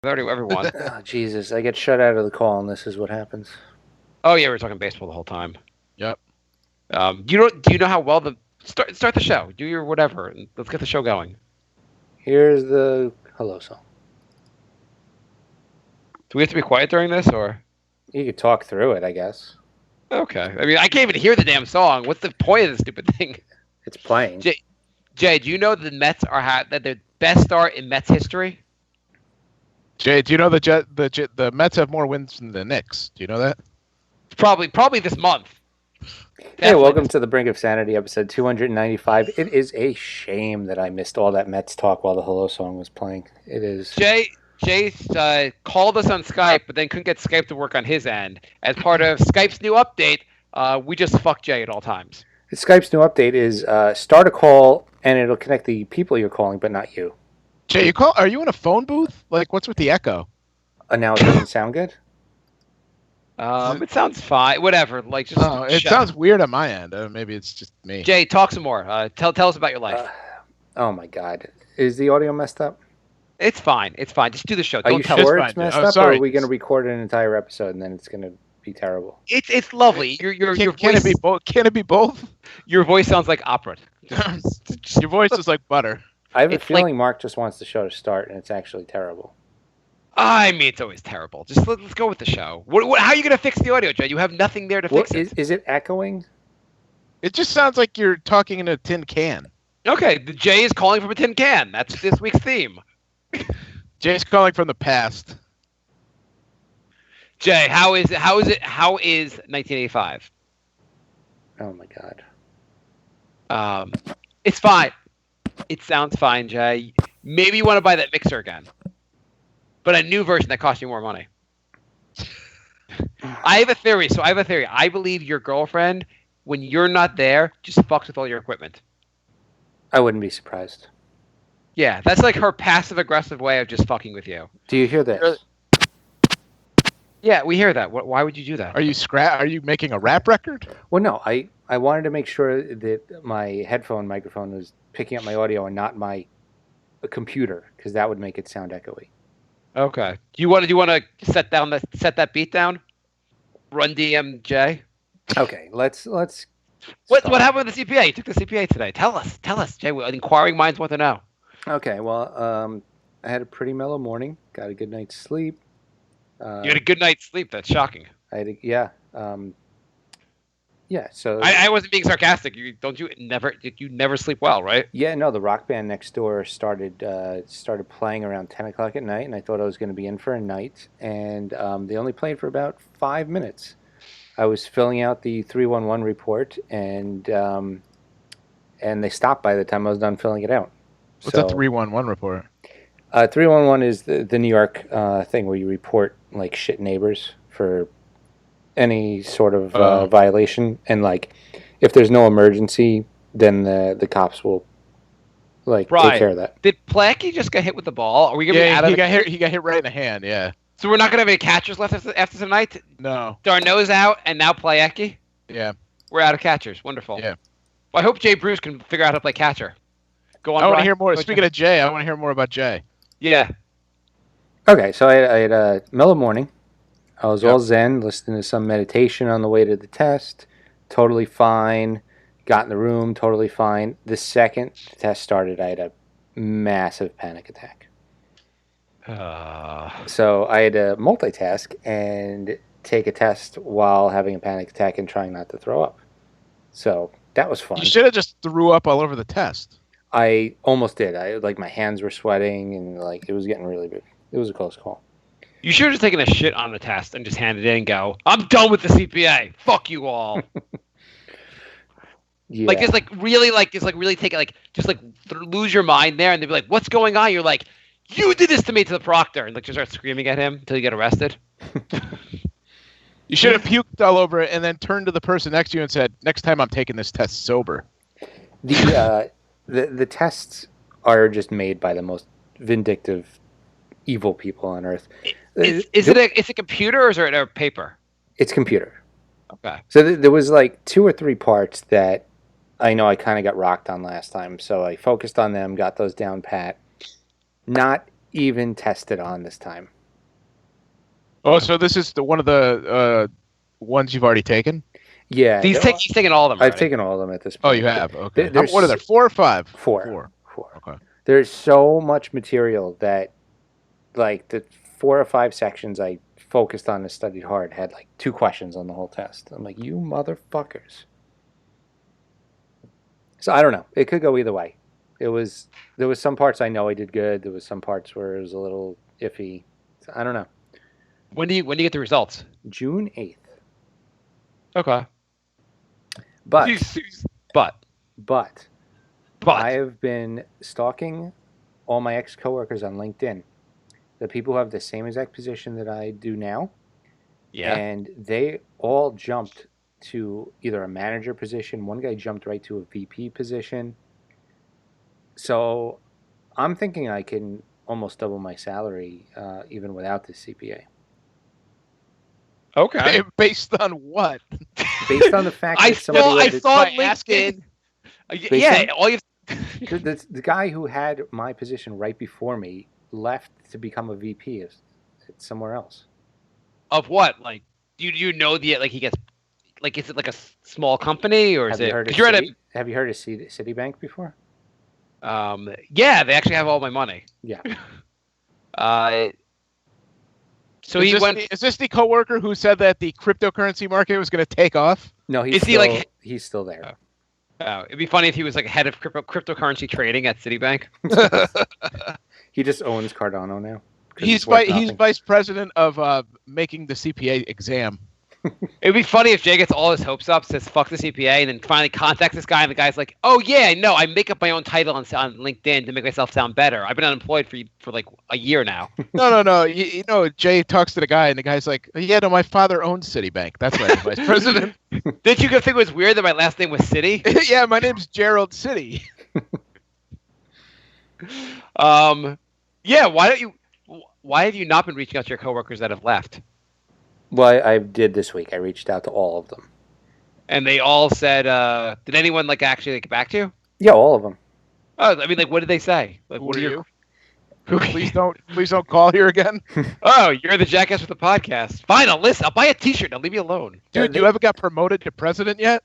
Everyone. Oh, Jesus, I get shut out of the call, and this is what happens. Oh yeah, we were talking baseball the whole time. Yep. You don't? Do you know how well the start the show? Do your whatever. And let's get the show going. Here's the hello song. Do we have to be quiet during this, or? You could talk through it, I guess. Okay. I mean, I can't even hear the damn song. What's the point of this stupid thing? It's playing. Jay, do you know the Mets are that their best start in Mets history? Jay, do you know the Mets have more wins than the Knicks? Do you know that? Probably this month. Hey, welcome to the Brink of Sanity, episode 295. It is a shame that I missed all that Mets talk while the hello song was playing. It is. Jay called us on Skype, but then couldn't get Skype to work on his end. As part of Skype's new update, we just fuck Jay at all times. Skype's new update is start a call, and it'll connect the people you're calling, but not you. Jay, are you in a phone booth? Like, what's with the echo? Now it doesn't sound good? It sounds fine. Whatever. Like, just. It sounds weird on my end. Maybe it's just me. Jay, talk some more. Tell us about your life. Oh my God, is the audio messed up? It's fine. It's fine. Just do the show. Are you tell sure us. it's messed up, or are we going to record an entire episode and then it's going to be terrible? It's lovely. Your voice, can it be both? Can it be both? Your voice sounds like opera. Your voice is like butter. I have a feeling Mark just wants the show to start, and it's actually terrible. I mean, it's always terrible. Just let's go with the show. How are you going to fix the audio, Jay? You have nothing there to fix it. Is it echoing? It just sounds like you're talking in a tin can. Okay, the Jay is calling from a tin can. That's this week's theme. Jay's calling from the past. Jay, how is 1985? Oh my God. It's fine. It sounds fine, Jay. Maybe you want to buy that mixer again, but a new version that costs you more money. I have a theory. I believe your girlfriend, when you're not there, just fucks with all your equipment. I wouldn't be surprised. Yeah, that's like her passive-aggressive way of just fucking with you. Do you hear this? Yeah, we hear that. Why would you do that? Are you making a rap record? Well, no. I wanted to make sure that my headphone microphone was picking up my audio and not my computer, because that would make it sound echoey. Okay. Do you want to set that beat down? Run DMJ. Okay. Let's. What happened with the CPA? You took the CPA today. Tell us, Jay. Inquiring minds want to know. Okay. Well, I had a pretty mellow morning. Got a good night's sleep. You had a good night's sleep. That's shocking. Yeah. Yeah. So I wasn't being sarcastic. You never sleep well, right? Yeah. No. The rock band next door started playing around 10 o'clock at night, and I thought I was going to be in for a night, and they only played for about 5 minutes. I was filling out the 311 report, and they stopped by the time I was done filling it out. What's a 311 report? 311 is the New York thing where you report like shit neighbors for any sort of violation, and like if there's no emergency, then the cops will take care of that. Did Plackey just get hit with the ball? Are we gonna be out of he got hit right in the hand. Yeah. So we're not gonna have any catchers left after tonight. No. Darno's out, and now Plackey. Yeah. We're out of catchers. Wonderful. Yeah. Well, I hope Jay Bruce can figure out how to play catcher. Go on. I want to hear more. Speaking of Jay, I want to hear more about Jay. Yeah. Okay, so I had a mellow morning. I was all zen, listening to some meditation on the way to the test. Totally fine. Got in the room, totally fine. The second the test started, I had a massive panic attack. So I had to multitask and take a test while having a panic attack and trying not to throw up. So that was fun. You should have just threw up all over the test. I almost did. My hands were sweating, and it was getting really big. It was a close call. You should have just taken a shit on the test and just handed it in and go, I'm done with the CPA. Fuck you all. Yeah. Really take it, lose your mind there, and they'd be like, what's going on? You're like, you did this to me, to the proctor, and just start screaming at him until you get arrested. You should have puked all over it and then turned to the person next to you and said, next time I'm taking this test sober. The tests are just made by the most vindictive, evil people on earth. Is it a computer, or is it a paper? It's computer. Okay. So there was 2 or 3 parts that I know I kind of got rocked on last time. So I focused on them, got those down pat. Not even tested on this time. Oh, so this is one of the ones you've already taken? Yeah, He's taking all of them I've already. taken all of them at this Oh, point. you have? Okay. There's What are there, 4 or 5? Four. Okay. There's so much material that, like, the 4 or 5 sections I focused on and studied hard had, like, 2 questions on the whole test. I'm like, you motherfuckers. So I don't know. It could go either way. There was some parts I know I did good. There was some parts where it was a little iffy. So I don't know. When do you get the results? June 8th. Okay. But But I have been stalking all my ex-coworkers on LinkedIn. The people who have the same exact position that I do now. yeah. And they all jumped to either a manager position. One guy jumped right to a VP position. So I'm thinking I can almost double my salary even without the CPA. Okay. Based on what? Based on the fact I that somebody saw had on by asking? LinkedIn. Yeah, all you the guy who had my position right before me left to become a VP somewhere else. of what? Like, do you know like he gets like is it like a small company or is Have you it? heard of 'cause you're at Have you heard of Citibank before? yeah, they actually have all my money. Yeah. So Is this the coworker who said that the cryptocurrency market was going to take off? No, Is he like? He's still there. Oh, it'd be funny if he was like head of cryptocurrency trading at Citibank. He just owns Cardano now. He's vice president of making the CPA exam. It'd be funny if Jay gets all his hopes up, says fuck the CPA, and then finally contacts this guy, and the guy's like, "Oh yeah, no, I make up my own title on LinkedIn to make myself sound better. I've been unemployed for like a year now." No. You know, Jay talks to the guy, and the guy's like, "Yeah, no, my father owns Citibank. That's why I'm vice president." Did you think it was weird that my last name was City? Yeah, my name's Gerald City. Yeah. Why have you not been reaching out to your coworkers that have left? Well, I did this week. I reached out to all of them. And they all said, did anyone like actually get back to you? Yeah, all of them. Oh, I mean, like, what did they say? Like, what Who are are you? Please don't call here again. Oh, you're the jackass with the podcast. Fine, I'll buy a T-shirt. Now leave me alone. Dude, you ever got promoted to president yet?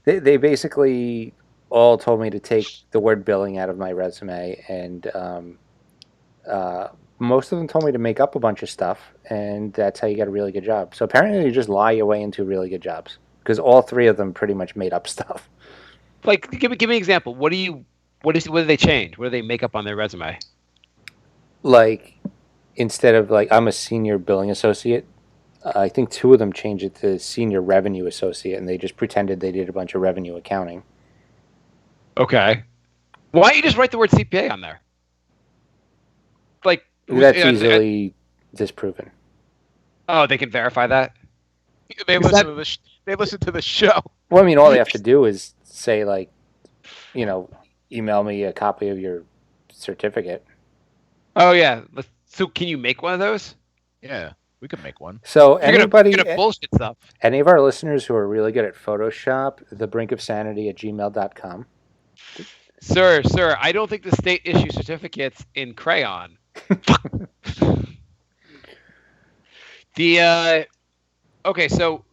They basically all told me to take the word billing out of my resume, and most of them told me to make up a bunch of stuff, and that's how you get a really good job. So apparently you just lie your way into really good jobs, because all 3 of them pretty much made up stuff. Like, give me an example. What do they change? What do they make up on their resume? Like, instead of, like, I'm a senior billing associate, I think 2 of them changed it to senior revenue associate, and they just pretended they did a bunch of revenue accounting. Okay. Why don't you just write the word CPA on there? Like, that's easily disproven. Oh, they can verify that? They listen to the show. Well, I mean, all they have to do is say, like, email me a copy of your certificate. Oh yeah. So can you make one of those? Yeah, we could make one. So You're gonna bullshit stuff. Any of our listeners who are really good at Photoshop, thebrinkofsanity@gmail.com. Sir, I don't think the state issues certificates in crayon. Okay, so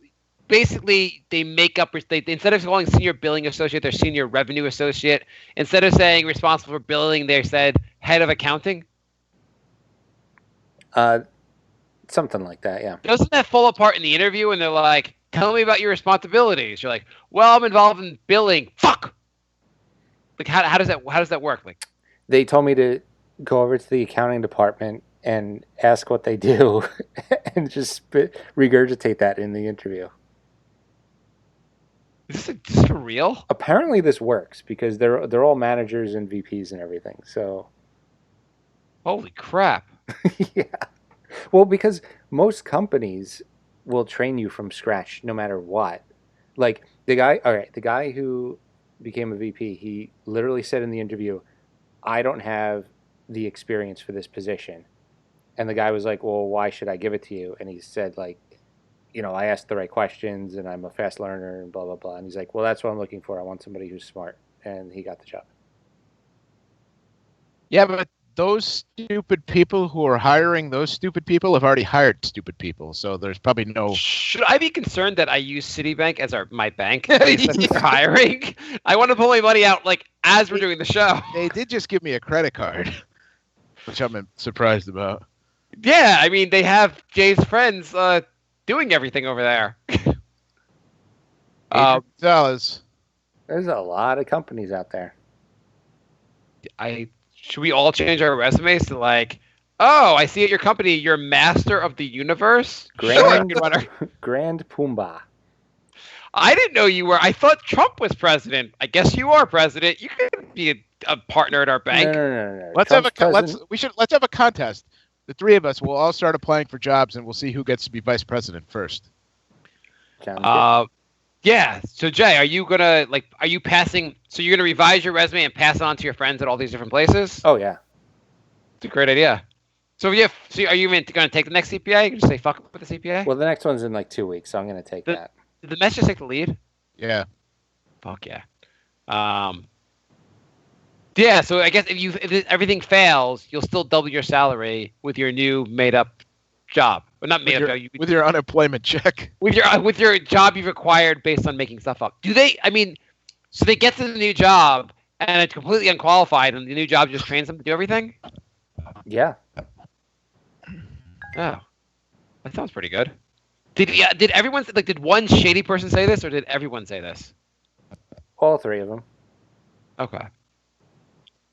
basically they make up instead of calling senior billing associate, they're senior revenue associate. Instead of saying responsible for billing, they said head of accounting. Something like that, yeah. Doesn't that fall apart in the interview when they're like, "Tell me about your responsibilities"? You're like, "Well, I'm involved in billing." Fuck. Like, how does that work? Like, they told me to go over to the accounting department and ask what they do, and just regurgitate that in the interview. Is this for real? Apparently, this works because they're all managers and VPs and everything. So, holy crap! Yeah. Well, because most companies will train you from scratch no matter what. Like the guy who became a VP, he literally said in the interview, "I don't have the experience for this position." And the guy was like, "Well, why should I give it to you?" And he said, like, I asked the right questions and I'm a fast learner and blah, blah, blah. And he's like, "Well, that's what I'm looking for. I want somebody who's smart." And he got the job. Yeah, but those stupid people who are hiring those stupid people have already hired stupid people, so there's probably no. Should I be concerned that I use Citibank as my bank based on their hiring? I want to pull my money out like as we're doing the show. They did just give me a credit card, which I'm surprised about. Yeah, I mean they have Jay's friends doing everything over there. Dollars. There's a lot of companies out there. Should we all change our resumes to like, oh, I see at your company you're master of the universe? Grand Pumbaa. I didn't know you were. I thought Trump was president. I guess you are president. You could be a partner at our bank. No. Let's have a contest. The three of us will all start applying for jobs, and we'll see who gets to be vice president first. Sounds good. Yeah. So Jay, are you passing? So you're gonna revise your resume and pass it on to your friends at all these different places? Oh yeah. It's a great idea. So yeah. So are you gonna take the next CPA? You can just say fuck with the CPA. Well, the next one's in like 2 weeks, so I'm gonna take that. Did the Mets just take the lead? Yeah. Fuck yeah. Yeah. So I guess if everything fails, you'll still double your salary with your new made up job. Well, not made up. With your unemployment check. With your job you've acquired based on making stuff up. Do they? I mean, so they get to the new job and it's completely unqualified, and the new job just trains them to do everything. Yeah. Oh, that sounds pretty good. Did everyone did one shady person say this, or did everyone say this? All three of them. Okay.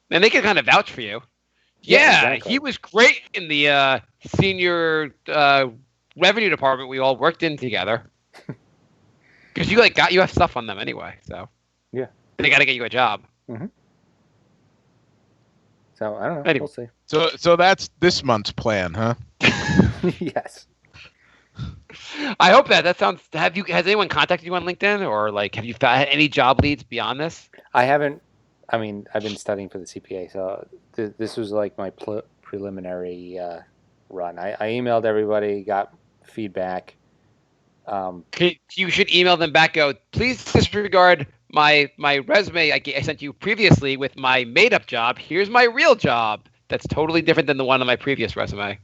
And they can kind of vouch for you. Yeah, Exactly. He was great in the senior revenue department we all worked in together. Because you have stuff on them anyway, so yeah, they got to get you a job. Mm-hmm. So I don't know. Anyway. We'll see. So that's this month's plan, huh? Yes. I hope that sounds. Has anyone contacted you on LinkedIn, or have you had any job leads beyond this? I haven't. I mean, I've been studying for the CPA, so this was like my preliminary run. I emailed everybody, got feedback. You should email them back. Go, please disregard my resume I sent you previously with my made-up job. Here's my real job. That's totally different than the one on my previous resume.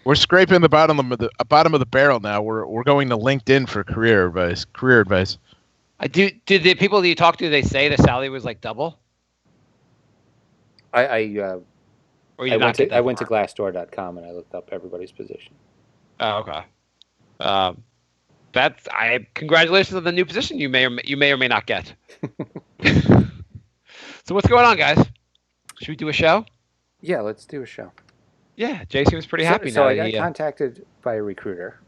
We're scraping the bottom of the barrel now. We're going to LinkedIn for career advice. Did the people that you talked to, they say the salary was like double? I went to Glassdoor.com and I looked up everybody's position. Oh, okay. Congratulations on the new position you may or may not get. So what's going on, guys? Should we do a show? Yeah, let's do a show. Yeah, Jay seems pretty happy now. So I got contacted by a recruiter.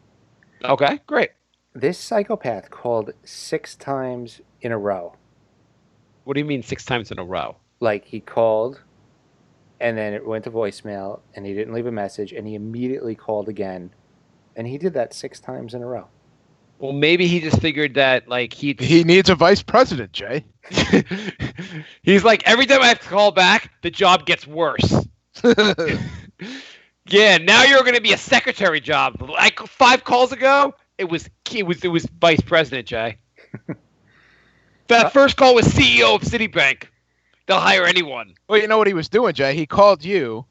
Okay, great. This psychopath called 6 times in a row. What do you mean 6 times in a row? Like he called, and then it went to voicemail, and he didn't leave a message, and he immediately called again, and he did that 6 times in a row. Well, maybe he just figured that he needs a vice president, Jay. He's like, every time I have to call back, the job gets worse. Yeah, now you're going to be a secretary job. Like 5 calls ago, it was vice president, Jay. That first call was CEO of Citibank. They'll hire anyone. Well, you know what he was doing, Jay? He called you,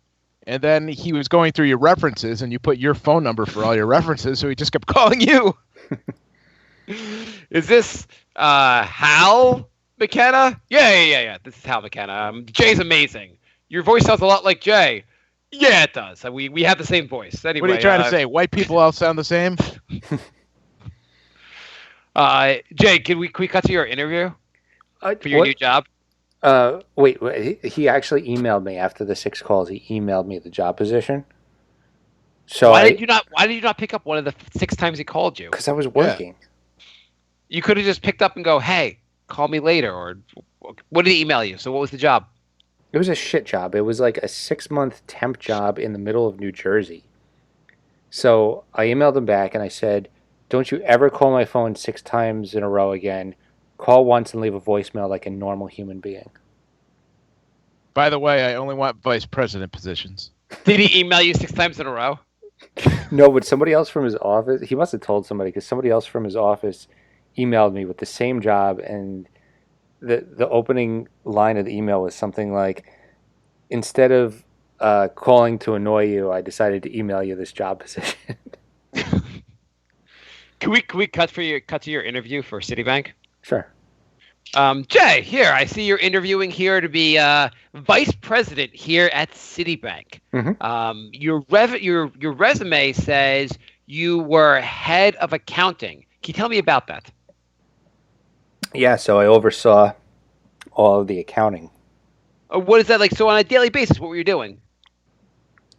and then he was going through your references, and you put your phone number for all your references, so he just kept calling you. Is this Hal McKenna? Yeah. This is Hal McKenna. Jay's amazing. Your voice sounds a lot like Jay. Yeah, it does. We have the same voice. Anyway, what are you trying to say? White people all sound the same? Jay, can we cut to your interview for your new job? Wait, he actually emailed me after the 6 calls. He emailed me the job position. So why did you not pick up one of the 6 times he called you? Because I was working. Yeah. You could have just picked up and go, hey, call me later. Or what did he email you? So what was the job? It was a shit job. It was like a 6-month temp job in the middle of New Jersey. So I emailed him back and I said, don't you ever call my phone 6 times in a row again. Call once and leave a voicemail like a normal human being. By the way, I only want vice president positions. Did he email you 6 times in a row? No, but somebody else from his office, he must have told somebody, because somebody else from his office emailed me with the same job, and the opening line of the email was something like, instead of calling to annoy you, I decided to email you this job position. Can we cut to your interview for Citibank? Sure. Jay, here I see you're interviewing here to be vice president here at Citibank. Mm-hmm. Your resume says you were head of accounting. Can you tell me about that? Yeah, so I oversaw all of the accounting. What is that like? So on a daily basis, what were you doing?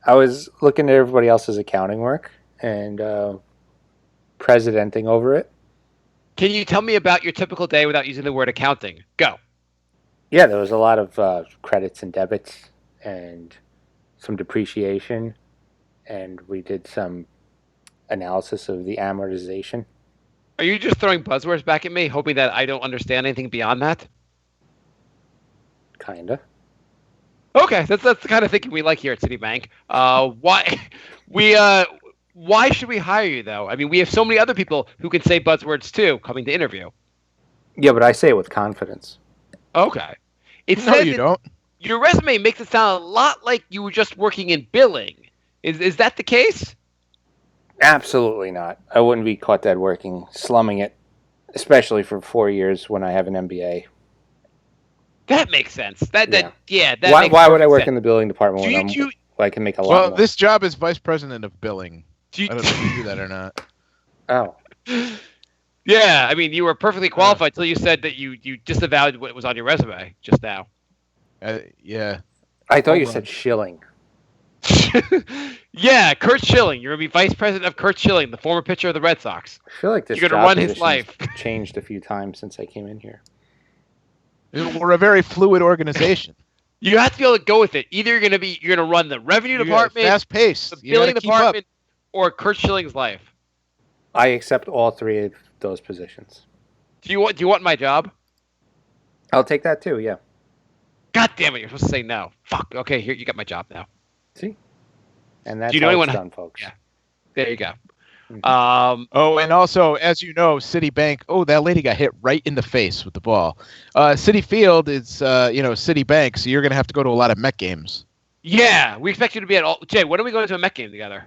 I was looking at everybody else's accounting work and presidenting over it. Can you tell me about your typical day without using the word accounting? Go. Yeah, there was a lot of credits and debits and some depreciation, and we did some analysis of the amortization. Are you just throwing buzzwords back at me, hoping that I don't understand anything beyond that? Kinda. Okay, that's the kind of thinking we like here at Citibank. Why should we hire you though? I mean, we have so many other people who can say buzzwords too coming to interview. Yeah, but I say it with confidence. Okay. No, you don't. Your resume makes it sound a lot like you were just working in billing. Is that the case? Absolutely not. I wouldn't be caught dead working, slumming it, especially for 4 years when I have an MBA. That makes sense. Why would I work in the billing department when I can make a lot more? Well, this job is vice president of billing. I don't know if you do that or not. Oh. Yeah, I mean, you were perfectly qualified until you said that you disavowed what was on your resume just now. Yeah. I thought you said shilling. Yeah, Kurt Schilling. You're going to be vice president of Kurt Schilling, the former pitcher of the Red Sox. I feel like this You're going to run his life. Changed a few times since I came in here. We're a very fluid organization. You have to be able to go with it. Either you're going to run the revenue department, fast paced, the billing department, or Kurt Schilling's life. I accept all three of those positions. Do you want my job? I'll take that too. Yeah. God damn it! You're supposed to say no. Fuck. Okay, here you got my job now. See, and that's done, folks. Yeah. There you go. Mm-hmm. And also, as you know, Citibank. Oh, that lady got hit right in the face with the ball. Citi Field is, Citibank, so you're going to have to go to a lot of Met games. Yeah, we expect you to be at all. Jay, when are we going to a Met game together?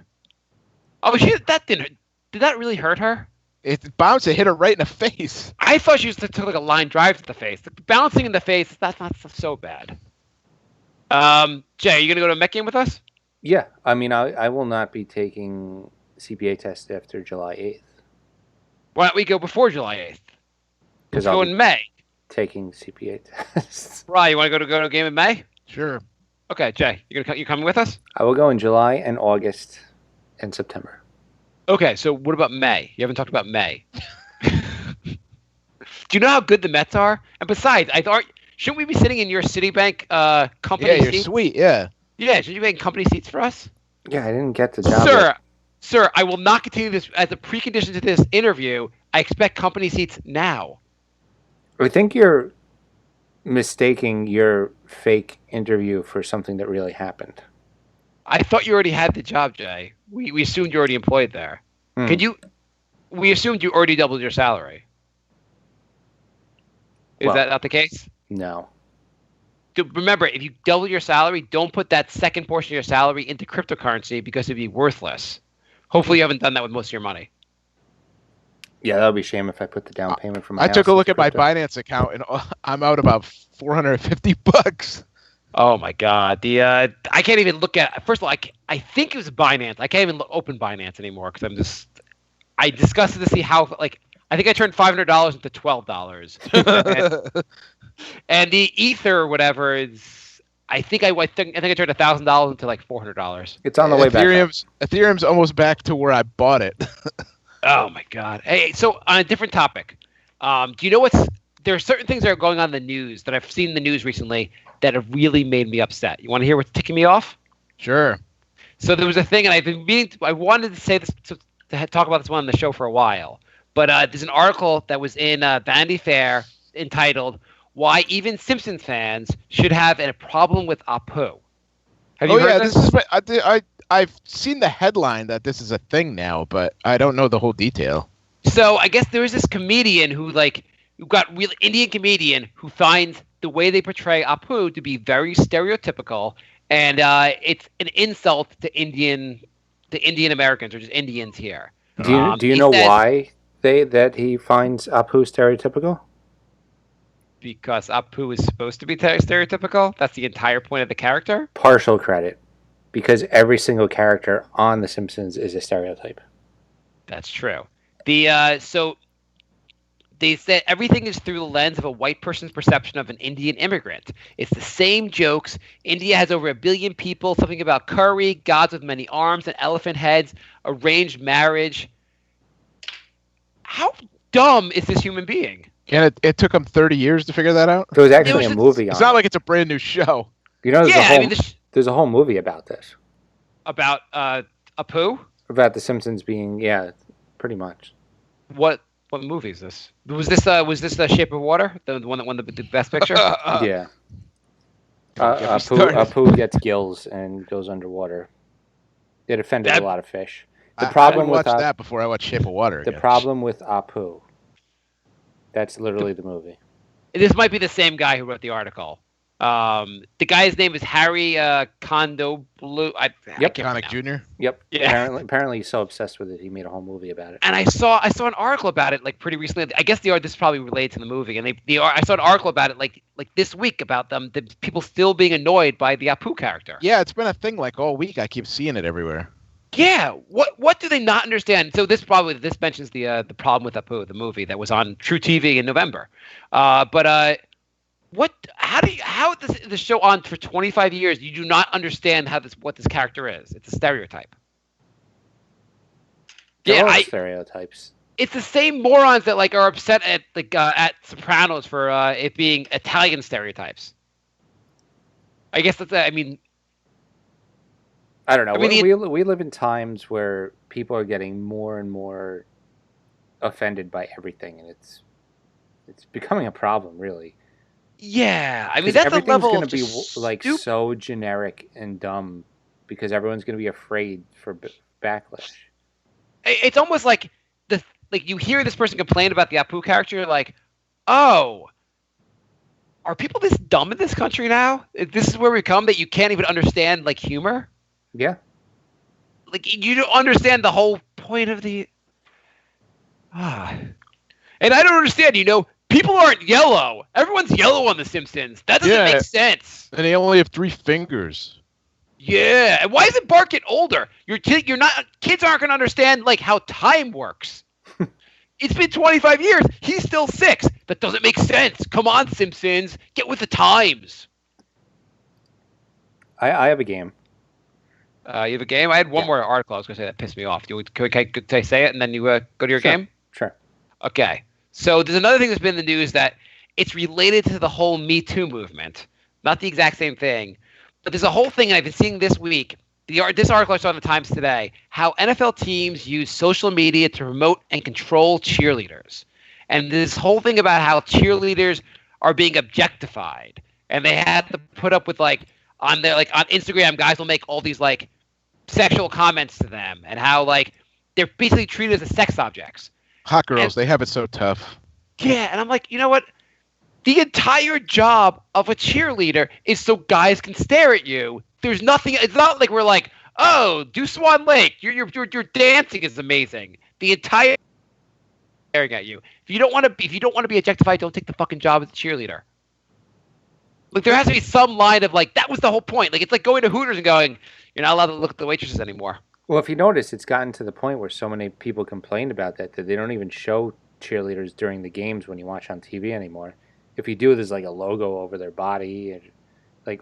Oh, did that really hurt her? It bounced. It hit her right in the face. I thought she took like a line drive to the face. Bouncing in the face, that's not so bad. Jay, are you going to go to a Met game with us? Yeah, I mean, I will not be taking CPA test after July 8th. Why don't we go before July 8th? Because go in May. Taking CPA tests. Right, you want to go to a game in May? Sure. Okay, Jay, you coming with us? I will go in July and August and September. Okay, so what about May? You haven't talked about May. Do you know how good the Mets are? And besides, shouldn't we be sitting in your Citibank company seats? Yeah, you're sweet, yeah. Yeah, should you make company seats for us? Yeah, I didn't get the job. Sir, I will not continue this as a precondition to this interview. I expect company seats now. I think you're mistaking your fake interview for something that really happened. I thought you already had the job, Jay. We assumed you already employed there. We assumed you already doubled your salary. Is that not the case? No. Remember, if you double your salary, don't put that second portion of your salary into cryptocurrency because it'd be worthless. Hopefully you haven't done that with most of your money. Yeah, that would be a shame if I put the down payment from my house. I took a look at my Binance account, and I'm out about $450. Oh, my God. I can't even look at – first of all, I think it was Binance. I can't even open Binance anymore because I discussed it to see how – I think I turned $500 into $12. And the Ether or whatever is, I think I turned $1,000 into like $400. It's on the way back. Ethereum's almost back to where I bought it. Oh my God! Hey, so on a different topic, do you know there are certain things that are going on in the news that I've seen in the news recently that have really made me upset. You want to hear what's ticking me off? Sure. So there was a thing, and I've been meaning I wanted to say this to talk about this one on the show for a while, but there's an article that was in Vanity Fair entitled "Why Even Simpsons Fans Should Have a Problem with Apu." Have you heard this? I've seen the headline that this is a thing now, but I don't know the whole detail. So I guess there was this comedian who got real Indian comedian who finds the way they portray Apu to be very stereotypical, and it's an insult to Indian Americans or just Indians here. Do you know why that he finds Apu stereotypical? Because Apu is supposed to be stereotypical. That's the entire point of the character. Partial credit, because every single character on The Simpsons is a stereotype. That's true. So they said everything is through the lens of a white person's perception of an Indian immigrant. It's the same jokes. India has over 1 billion people. Something about curry, gods with many arms and elephant heads, arranged marriage. How dumb is this human being? And it took them 30 years to figure that out? There was actually a movie on it. It's not like it's a brand new show. You know, there's a whole movie about this. About Apu? About The Simpsons being, pretty much. What movie is this? Was this The Shape of Water? The one that won the Best Picture? Yeah. Apu gets gills and goes underwater. It offended a lot of fish. I didn't watch that before I watched Shape of Water again. The problem with Apu. That's literally the movie. This might be the same guy who wrote the article. The guy's name is Harry Kondo Blue. Connick Jr. Yep. Yeah. Apparently, he's so obsessed with it, he made a whole movie about it. And I saw an article about it like pretty recently. I guess this is probably related to the movie. And I saw an article about it like this week about the people still being annoyed by the Apu character. Yeah, it's been a thing like all week. I keep seeing it everywhere. Yeah, what do they not understand? So this mentions the problem with Apu, the movie that was on True TV in November. How the show on for 25 years you do not understand what this character is? It's a stereotype. They're all stereotypes. It's the same morons that are upset at Sopranos for it being Italian stereotypes. I guess that's I don't know. We live in times where people are getting more and more offended by everything, and it's becoming a problem, really. Yeah, that's a level of everything's going to be so generic and dumb because everyone's going to be afraid for backlash. It's almost like you hear this person complain about the Apu character, like, oh, are people this dumb in this country now? This is where we come that you can't even understand humor. Yeah. You don't understand the whole point of the... And I don't understand, people aren't yellow. Everyone's yellow on The Simpsons. That doesn't make sense. And they only have 3 fingers. Yeah. And why isn't Bart get older? Kids aren't going to understand, how time works. It's been 25 years. He's still 6. That doesn't make sense. Come on, Simpsons. Get with the times. I have a game. You have a game? I had one more article I was going to say that pissed me off. Could I say it and then you go to your game? Sure. Okay. So there's another thing that's been in the news that it's related to the whole Me Too movement. Not the exact same thing, but there's a whole thing I've been seeing this week. This article I saw in the Times today, how NFL teams use social media to promote and control cheerleaders. And this whole thing about how cheerleaders are being objectified. And they had to put up with on Instagram, guys will make all these sexual comments to them and how they're basically treated as sex objects. Hot girls, they have it so tough. Yeah, and I'm like, you know what? The entire job of a cheerleader is so guys can stare at you. There's nothing. It's not like we're like, oh, do Swan Lake. Your dancing is amazing. The entire staring at you. If you don't want to be objectified, don't take the fucking job as a cheerleader. There has to be some line of that was the whole point. It's like going to Hooters and going, you're not allowed to look at the waitresses anymore. Well, if you notice, it's gotten to the point where so many people complained about that they don't even show cheerleaders during the games when you watch on TV anymore. If you do, there's a logo over their body, and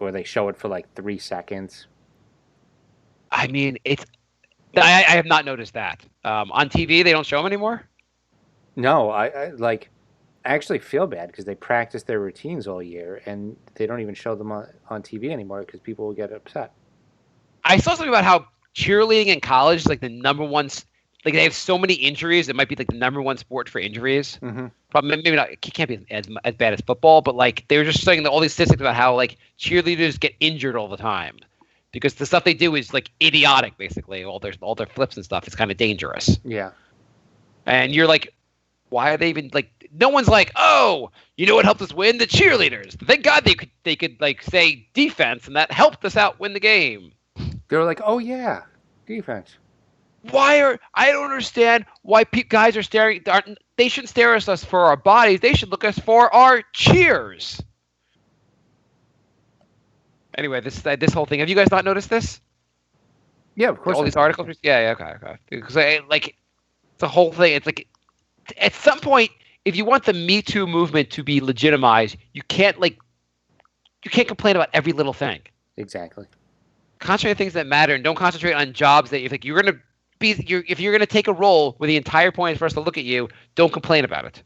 or they show it for 3 seconds. I have not noticed that. On TV, they don't show them anymore? No, I actually feel bad because they practice their routines all year, and they don't even show them on TV anymore because people will get upset. I saw something about how cheerleading in college is the number one. They have so many injuries. It might be the number one sport for injuries. Mm-hmm. Probably maybe not. It can't be as bad as football, but they were just saying all these statistics about how cheerleaders get injured all the time because the stuff they do is idiotic. Basically, all their flips and stuff is kind of dangerous. Yeah. And you're why are they even like? No one's like, oh, you know what helped us win? The cheerleaders. Thank God they could like say defense, and that helped us out win the game. They were like, oh yeah, defense. I don't understand why guys are staring. They shouldn't stare at us for our bodies. They should look at us for our cheers. Anyway, this whole thing. Have you guys not noticed this? Yeah, of course. All these articles. Yeah, okay. Because it's a whole thing. It's like at some point, if you want the Me Too movement to be legitimized, you can't complain about every little thing. Exactly. Concentrate on things that matter, and don't concentrate on jobs that if you're gonna if you're gonna take a role where the entire point is for us to look at you, don't complain about it.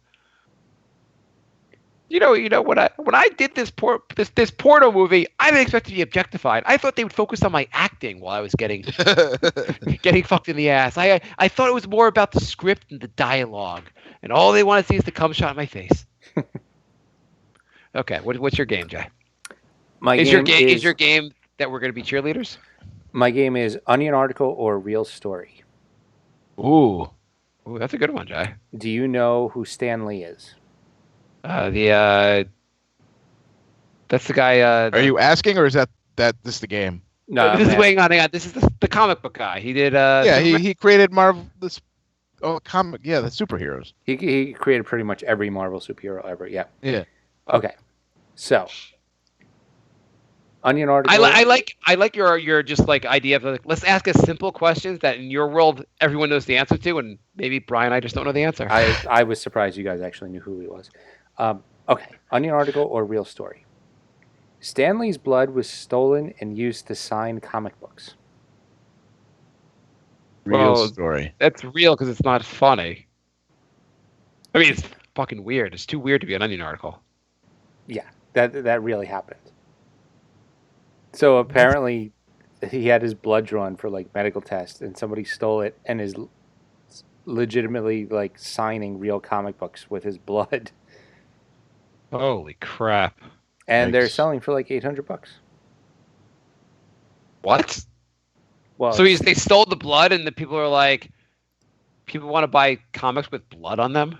You know when I did this porno movie, I didn't expect to be objectified. I thought they would focus on my acting while I was getting fucked in the ass. I thought it was more about the script and the dialogue, and all they want to see is the cum shot in my face. Okay, what's your game, Jay? Is your game that we're going to be cheerleaders? My game is Onion article or real story. Ooh, that's a good one, Jay. Do you know who Stan Lee is? That's the guy. Are you asking, or is that this the game? No, this is hang on. This is the comic book guy. He did. He created Marvel. Comic. Yeah, the superheroes. He created pretty much every Marvel superhero ever. Yeah. Yeah. Okay. So, Onion article. I like your just like idea of like, let's ask us simple questions that in your world everyone knows the answer to, and maybe Brian and I just don't know the answer. I was surprised you guys actually knew who he was. Okay, Onion article or real story. Stan Lee's blood was stolen and used to sign comic books. Real story. That's real because it's not funny. I mean, it's fucking weird. It's too weird to be an Onion article. Yeah, that really happened. So apparently, he had his blood drawn for like medical tests, and somebody stole it and is legitimately like signing real comic books with his blood. Holy crap! And they're selling for like $800. What? Well, so they stole the blood, and the people are like, people want to buy comics with blood on them.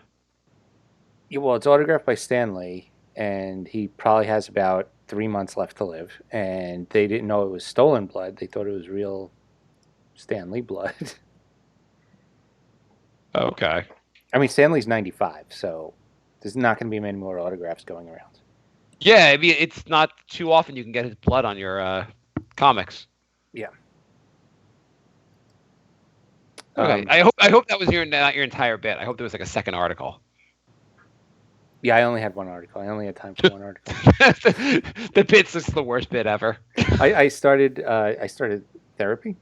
Yeah, well, it's autographed by Stan Lee, and he probably has about 3 months left to live. And they didn't know it was stolen blood; they thought it was real Stan Lee blood. Okay. I mean, Stan Lee's 95, so there's not going to be many more autographs going around. Yeah, I mean, it's not too often you can get his blood on your comics. Yeah. Okay. I hope that was not your entire bit. I hope there was like a second article. Yeah, I only had one article. I only had time for one article. The bit's just the worst bit ever. I started therapy,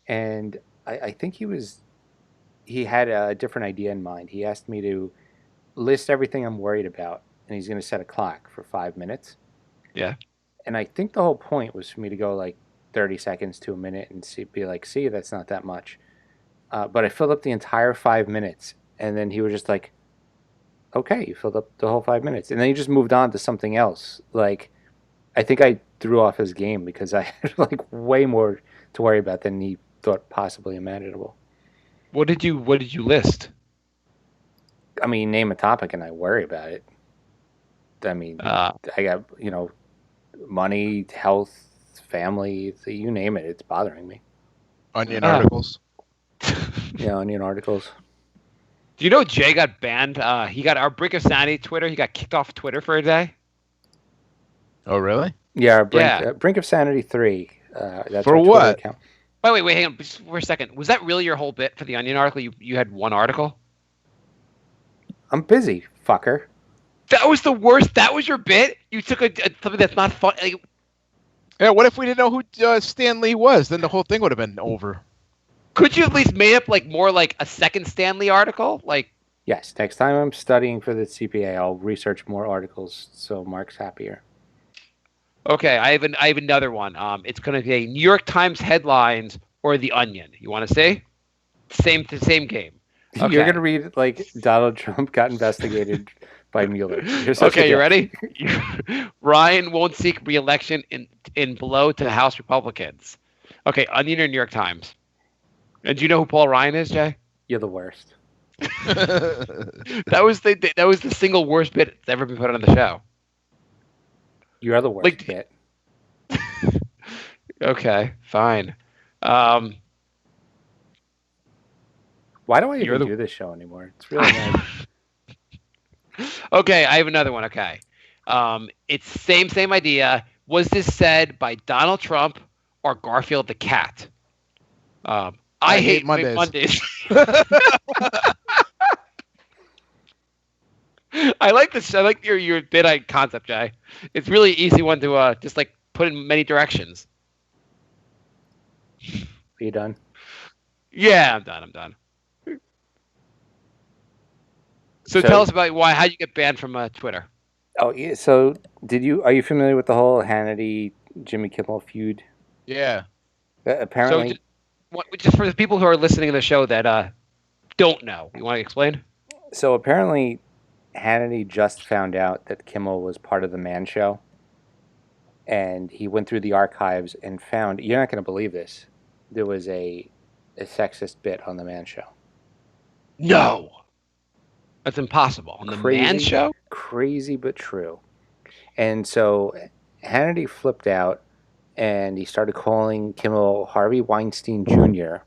and I think he had a different idea in mind. He asked me to list everything I'm worried about, and he's going to set a clock for 5 minutes. Yeah. And I think the whole point was for me to go like 30 seconds to a minute and be like, see, that's not that much. But I filled up the entire 5 minutes, and then he was just like, okay, you filled up the whole 5 minutes. And then he just moved on to something else. Like, I think I threw off his game because I had like way more to worry about than he thought possibly imaginable. What did you list? I mean, name a topic and I worry about it. I mean, I got, money, health, family, you name it, it's bothering me. Onion articles. Yeah, Onion articles. Do you know Jay got banned? He got our Brink of Sanity Twitter. He got kicked off Twitter for a day. Oh, really? Yeah, Brink of Sanity 3. That's for what? Account. Wait, hang on just for a second. Was that really your whole bit for the Onion article? You had one article? I'm busy, fucker. That was the worst. That was your bit? You took something that's not fun. Like, yeah, what if we didn't know who Stan Lee was? Then the whole thing would have been over. Could you at least made up like more like a second Stan Lee article? Like, yes, next time I'm studying for the CPA, I'll research more articles so Mark's happier. Okay, I have another one. It's going to be New York Times headlines or The Onion. You want to say? Same game. Okay. You're going to read like Donald Trump got investigated by Mueller. Okay, you ready? Ryan won't seek re-election in blow to the House Republicans. Okay, Onion or New York Times? And do you know who Paul Ryan is, Jay? You're the worst. That was the single worst bit that's ever been put on the show. You're the worst bit. Okay, fine. Why do I even do this show anymore? It's really nice. Okay, I have another one. Okay, it's same idea. Was this said by Donald Trump or Garfield the cat? I hate Mondays. I like this. I like your bit concept, Jay. It's really easy one to just like put in many directions. Are you done? Yeah, I'm done. So tell us about how you get banned from Twitter. Oh yeah. So are you familiar with the whole Hannity Jimmy Kimmel feud? Yeah. Apparently. So just for the people who are listening to the show that don't know, you want to explain? So apparently, Hannity just found out that Kimmel was part of the Man Show, and he went through the archives and found, you're not going to believe this, there was a sexist bit on the Man Show. No, that's impossible. On the Man Show? Crazy but true. And so Hannity flipped out, and he started calling Kimmel Harvey Weinstein Jr.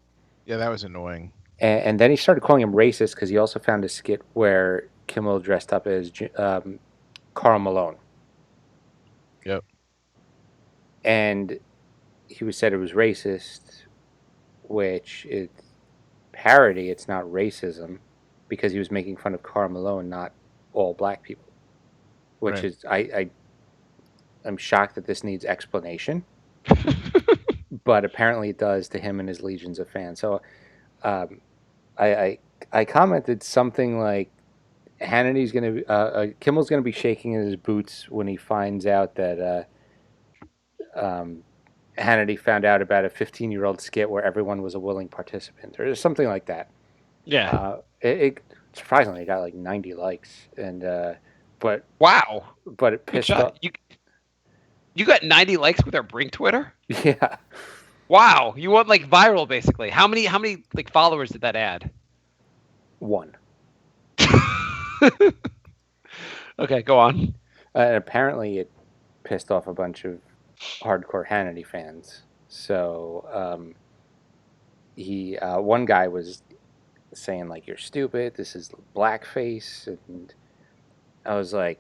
Yeah, that was annoying. And then he started calling him racist because he also found a skit where Kimmel dressed up as Karl Malone. Yep. And he said it was racist, which is parody. It's not racism, because he was making fun of Karl Malone, not all black people. Which is I'm shocked that this needs explanation, but apparently it does to him and his legions of fans. So I commented something like, Hannity's going to Kimmel's going to be shaking in his boots when he finds out that Hannity found out about a 15-year-old skit where everyone was a willing participant, or something like that. Yeah. It surprisingly got like 90 likes, and but wow. But it pissed off. You got 90 likes with our Brink Twitter? Yeah. Wow, you went like viral basically. How many like followers did that add? 1. Okay, go on. And apparently it pissed off a bunch of hardcore Hannity fans. So one guy was saying like, "You're stupid. This is blackface," and I was like,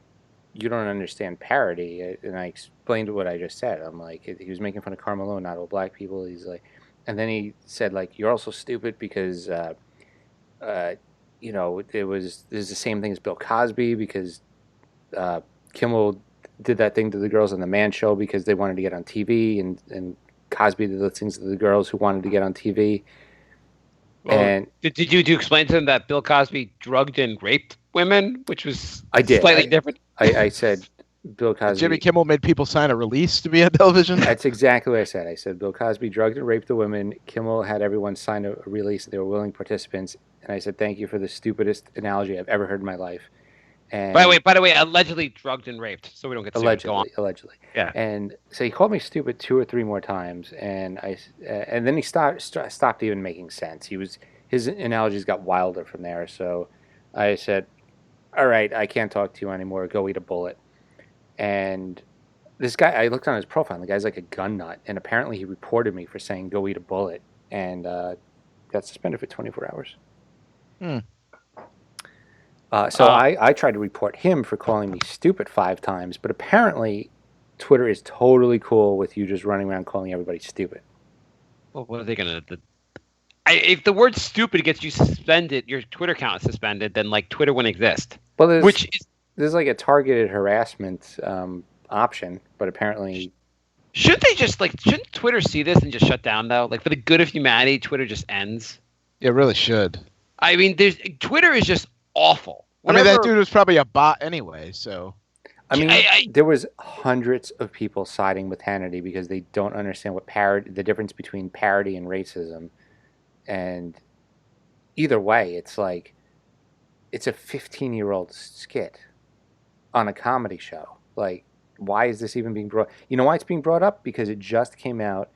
"You don't understand parody." And I explained what I just said. I'm like, he was making fun of Karl Malone, not all black people. He's like, and then he said like, "You're also stupid because there's the same thing as Bill Cosby, because Kimmel did that thing to the girls on the Man Show because they wanted to get on TV, and Cosby did those things to the girls who wanted to get on TV." Well, and did you explain to them that Bill Cosby drugged and raped women, which was slightly different? I said Bill Cosby. Jimmy Kimmel made people sign a release to be on television. That's exactly what I said. I said Bill Cosby drugged and raped the women. Kimmel had everyone sign a release that they were willing participants. And I said, "Thank you for the stupidest analogy I've ever heard in my life." And by the way, allegedly drugged and raped, so we don't get sued. Allegedly. Yeah. And so he called me stupid 2 or 3 more times, and and then he stopped even making sense. His analogies got wilder from there. So I said, "All right, I can't talk to you anymore. Go eat a bullet." And this guy, I looked on his profile, and the guy's like a gun nut, and apparently he reported me for saying "go eat a bullet," and got suspended for 24 hours. So I tried to report him for calling me stupid 5 times, but apparently Twitter is totally cool with you just running around calling everybody stupid. Well, what are they going to... If the word stupid gets you suspended, your Twitter account is suspended, then like Twitter wouldn't exist. Well, there's like a targeted harassment option, but apparently... Shouldn't Twitter see this and just shut down, though? Like, for the good of humanity, Twitter just ends. It really should. I mean, Twitter is just awful. Whenever, that dude was probably a bot anyway, so... I mean, there was hundreds of people siding with Hannity because they don't understand the difference between parody and racism. And either way, it's like, it's a 15-year-old skit on a comedy show. Like, why is this even being brought... You know why it's being brought up? Because it just came out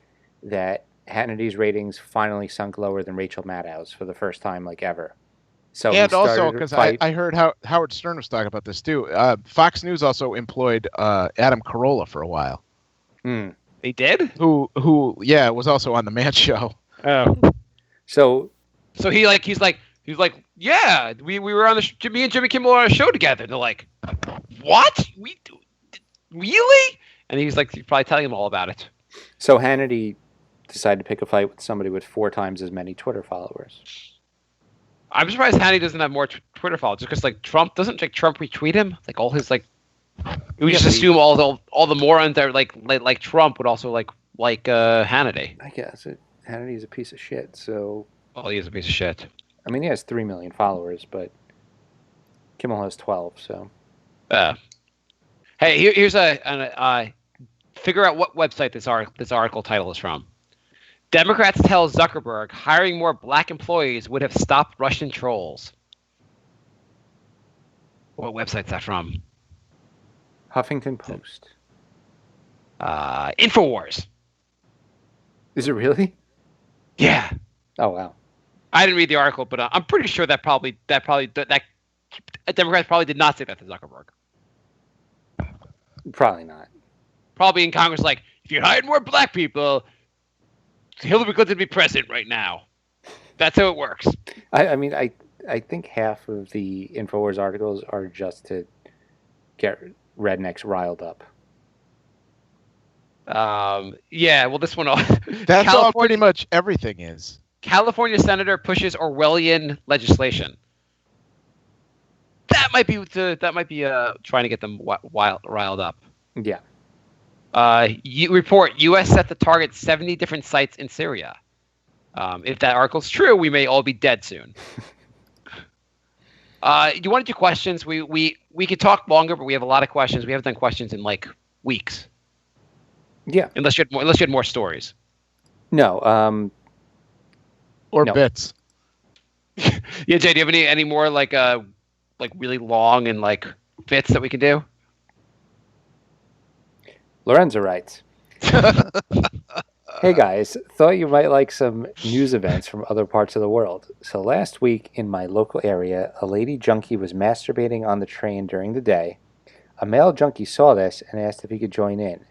that Hannity's ratings finally sunk lower than Rachel Maddow's for the first time, like, ever. So and he also, started a because fight. I heard Howard Stern was talking about this too. Fox News also employed Adam Carolla for a while. They did? Who was also on the Man Show. Oh. So he's like, yeah, we were on me and Jimmy Kimmel were on a show together. And they're like, what? Really? And he's probably telling them all about it. So Hannity decided to pick a fight with somebody with 4 times as many Twitter followers. I'm surprised Hannity doesn't have more Twitter followers, just because Trump doesn't Trump retweet him, all his we just assume all the morons that are like Trump would also like Hannity. I guess Hannity is a piece of shit. So he is a piece of shit. I mean, he has 3 million followers, but Kimmel has 12. So hey, here's a figure out what website this article title is from. Democrats tell Zuckerberg hiring more black employees would have stopped Russian trolls. What website's that from? Huffington Post. Infowars. Is it really? Yeah. Oh wow. I didn't read the article, but I'm pretty sure that Democrats probably did not say that to Zuckerberg. Probably not. Probably in Congress, if you hired more black people, Hillary Clinton would be president right now. That's how it works. I mean, I think half of the Infowars articles are just to get rednecks riled up. Yeah, well, this one... That's all pretty much everything is. California senator pushes Orwellian legislation. That might be trying to get them riled up. Yeah. Report: U.S. set to target 70 different sites in Syria. If that article's true, we may all be dead soon. You want to do questions? We could talk longer, but we have a lot of questions. We haven't done questions in weeks. Yeah. Unless you had more stories. No. Or no. bits. Yeah, Jay, do you have any more really long and bits that we can do? Lorenzo writes, hey guys, thought you might like some news events from other parts of the world. So last week in my local area, a lady junkie was masturbating on the train during the day. A male junkie saw this and asked if he could join in.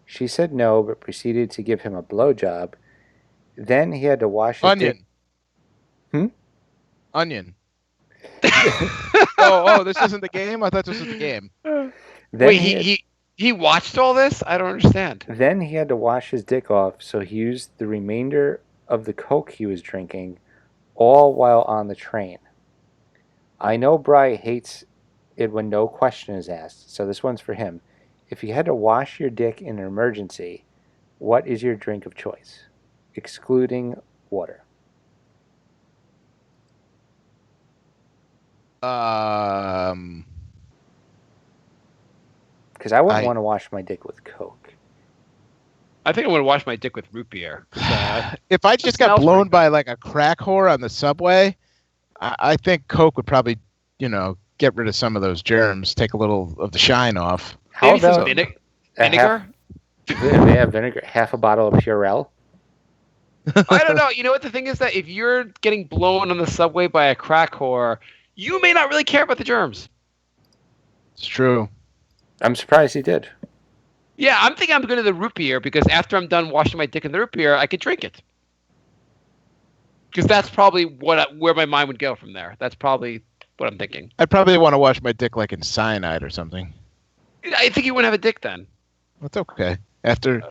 She said no, but proceeded to give him a blowjob. Then he had to wash his Onion. dick. Onion. Oh, this isn't the game? I thought this was the game. Then Wait, he watched all this? I don't understand. Then he had to wash his dick off, so he used the remainder of the Coke he was drinking, all while on the train. I know Bry hates it when no question is asked, so this one's for him. If you had to wash your dick in an emergency, what is your drink of choice, excluding water? Because I wouldn't want to wash my dick with Coke. I think I want to wash my dick with root beer. If I just got blown by a crack whore on the subway, I think Coke would probably, get rid of some of those germs, take a little of the shine off. How about vinegar? Vinegar, half a bottle of Purell. I don't know. You know what the thing is that if you're getting blown on the subway by a crack whore, you may not really care about the germs. It's true. I'm surprised he did. Yeah, I'm thinking I'm going to the root beer because after I'm done washing my dick in the root beer, I could drink it. Because that's probably where my mind would go from there. That's probably what I'm thinking. I'd probably want to wash my dick in cyanide or something. I think you wouldn't have a dick then. That's okay. After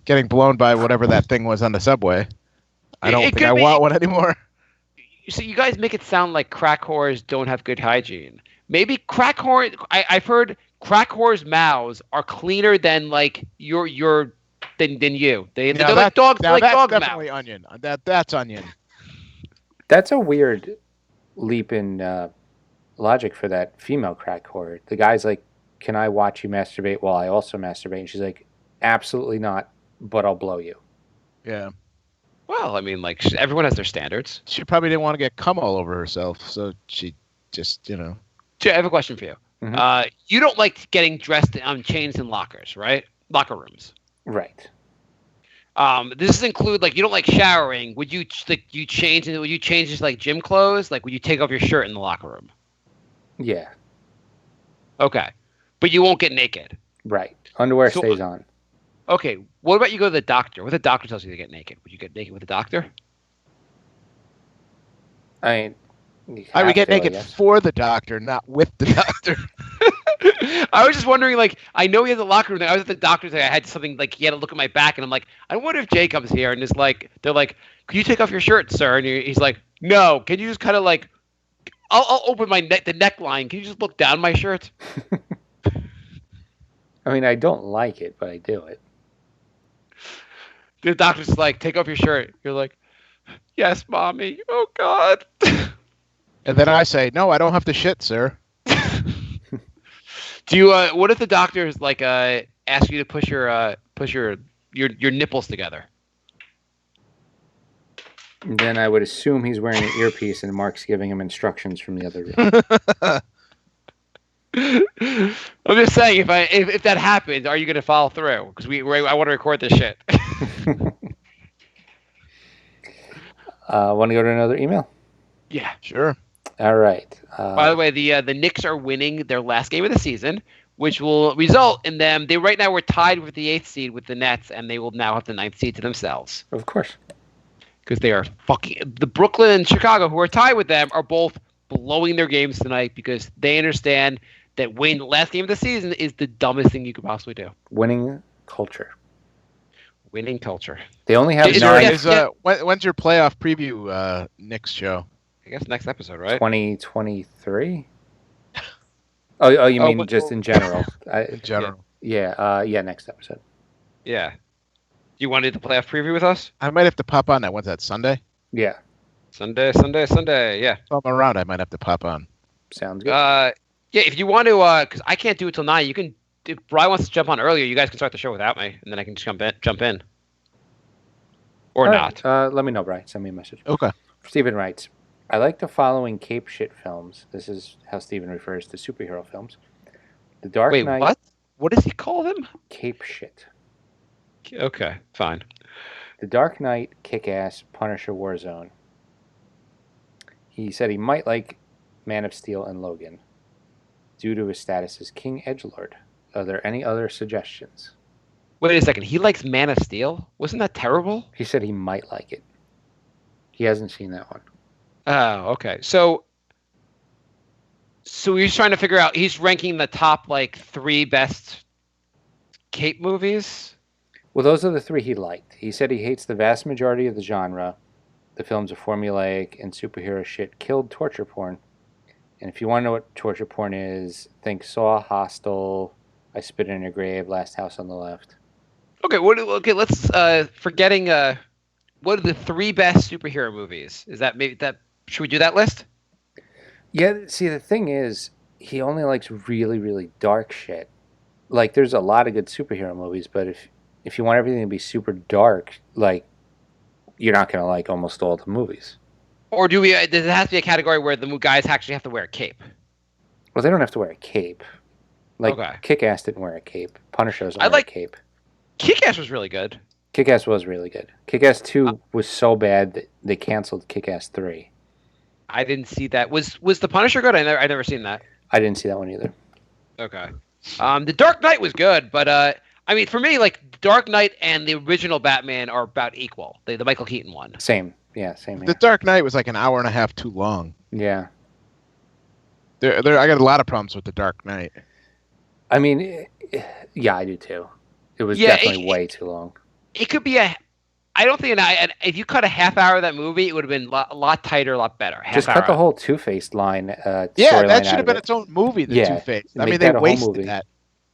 getting blown by whatever that thing was on the subway, I don't think I want one anymore. So you guys make it sound like crack whores don't have good hygiene. Maybe crack whore. I've heard crack whores' mouths are cleaner than your than you. They're like dogs. They're like dog definitely mouth. Onion. That's Onion. That's a weird leap in logic for that female crack whore. The guy's like, "Can I watch you masturbate while I also masturbate?" And she's like, "Absolutely not, but I'll blow you." Yeah. Well, I mean, everyone has their standards. She probably didn't want to get cum all over herself, so she just, Jay, I have a question for you. Mm-hmm. You don't like getting dressed on chains in lockers, right? Locker rooms. Right. This include like you don't like showering. Would you change into like gym clothes? Like would you take off your shirt in the locker room? Yeah. Okay, but you won't get naked. Right. Underwear stays on. Okay. What about you go to the doctor? What if the doctor tells you to get naked? Would you get naked with the doctor? I would get naked for the doctor, not with the doctor. I was just wondering, like, I know he has a locker room. I was at the doctor's. I had something like he had to look at my back, and I'm like, I wonder if Jay comes here and is like, they're like, can you take off your shirt, sir? And he's like, no. Can you just kind of like, I'll open the neckline. Can you just look down my shirt? I mean, I don't like it, but I do it. The doctor's like, take off your shirt. You're like, yes, mommy. Oh God. And then I say, no, I don't have to shit, sir. Do you? What if the doctor is like ask you to push your nipples together? Then I would assume he's wearing an earpiece and Mark's giving him instructions from the other room. I'm just saying, if that happens, are you going to follow through? Because I want to record this shit. Want to go to another email? Yeah, sure. All right. By the way, the Knicks are winning their last game of the season, which will result in them. They right now were tied with the 8th seed with the Nets, and they will now have the 9th seed to themselves. Of course. Because they are fucking the Brooklyn and Chicago, who are tied with them, are both blowing their games tonight because they understand that winning the last game of the season is the dumbest thing you could possibly do. Winning culture. Winning culture. They only have when's your playoff preview Knicks show? I guess next episode, right? 2023. Oh, you mean just in general? In general. Yeah. Next episode. Yeah. You want to do the playoff preview with us? I might have to pop on that. When's that, Sunday? Yeah. Sunday. Yeah. If I'm around, I might have to pop on. Sounds good. Yeah, if you want to, because I can't do it till 9. You can. If Brian wants to jump on earlier, you guys can start the show without me, and then I can just jump in. Or not. Let me know, Brian. Send me a message. Okay. Stephen writes, I like the following cape shit films. This is how Stephen refers to superhero films. The Dark Knight. Wait, what? What does he call them? Cape shit. Okay, fine. The Dark Knight, Kick-Ass, Punisher, Warzone. He said he might like Man of Steel and Logan due to his status as King Edgelord. Are there any other suggestions? Wait a second. He likes Man of Steel? Wasn't that terrible? He said he might like it. He hasn't seen that one. Oh, okay. So he's trying to figure out. He's ranking the top 3 best cape movies. Well, those are the 3 he liked. He said he hates the vast majority of the genre. The films are formulaic and superhero shit killed torture porn. And if you want to know what torture porn is, think Saw, Hostel, I Spit in Your Grave, Last House on the Left. Okay. Let's forgetting. What are the 3 best superhero movies? Is that maybe that? Should we do that list? Yeah. See, the thing is, he only likes really, really dark shit. Like, there's a lot of good superhero movies, but if you want everything to be super dark, you're not going to like almost all the movies. Or does it have to be a category where the guys actually have to wear a cape? Well, they don't have to wear a cape. Okay. Kick-Ass didn't wear a cape. Punisher doesn't wear a cape. Kick-Ass was really good. Kick-Ass was really good. Kick-Ass 2 was so bad that they canceled Kick-Ass 3. I didn't see that. Was the Punisher good? I never seen that. I didn't see that one either. Okay. The Dark Knight was good, but for me, Dark Knight and the original Batman are about equal. The Michael Keaton one. Same. Yeah, same here. The Dark Knight was like an hour and a half too long. Yeah. I got a lot of problems with The Dark Knight. I mean, yeah, I do too. It was definitely way too long. It could be I don't think if you cut a half hour of that movie, it would have been a lot tighter, a lot better. Just cut the whole Two-Faced line. Yeah, that should have been its own movie, the Two-Faced. I mean, they wasted that.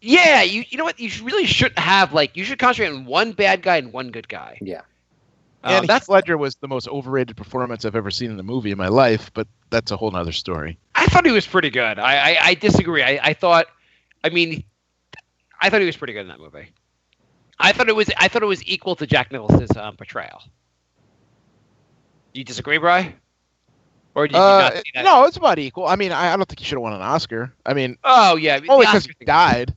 Yeah, you know what? You really shouldn't have, you should concentrate on one bad guy and one good guy. Yeah. And Heath Ledger was the most overrated performance I've ever seen in a movie in my life, but that's a whole nother story. I thought he was pretty good. I disagree. I thought he was pretty good in that movie. I thought it was equal to Jack Nicholson's portrayal. Do you disagree, Bri? Or did you not see that? No, it's about equal. I mean, I don't think he should have won an Oscar. I mean, oh yeah, only because he died.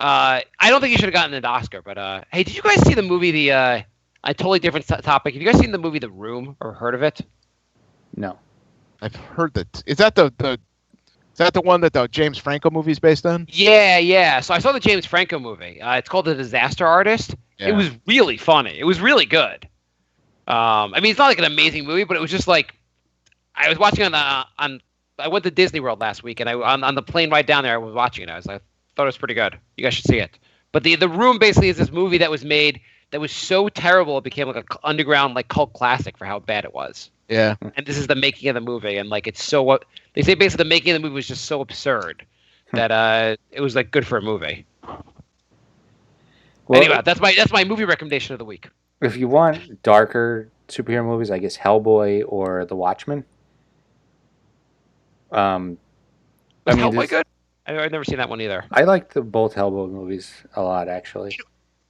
I don't think you should have gotten an Oscar, but hey, did you guys see the movie? A totally different topic. Have you guys seen the movie The Room or heard of it? No. I've heard that. Is that the one that the James Franco movie is based on? Yeah. So I saw the James Franco movie. It's called The Disaster Artist. Yeah. It was really funny. It was really good. I mean, it's not like an amazing movie, but it was just like I was watching I went to Disney World last week, and on the plane ride down there, I was watching it. I thought it was pretty good. You guys should see it. But the Room basically is this movie that was made that was so terrible it became like an underground like cult classic for how bad it was. Yeah. And this is the making of the movie, and like it's so they say basically the making of the movie was just so absurd that it was like good for a movie. Well, anyway, that's my movie recommendation of the week. If you want darker superhero movies, I guess Hellboy or The Watchmen. Was Hellboy good? I've never seen that one either. I like both Hellboy movies a lot, actually.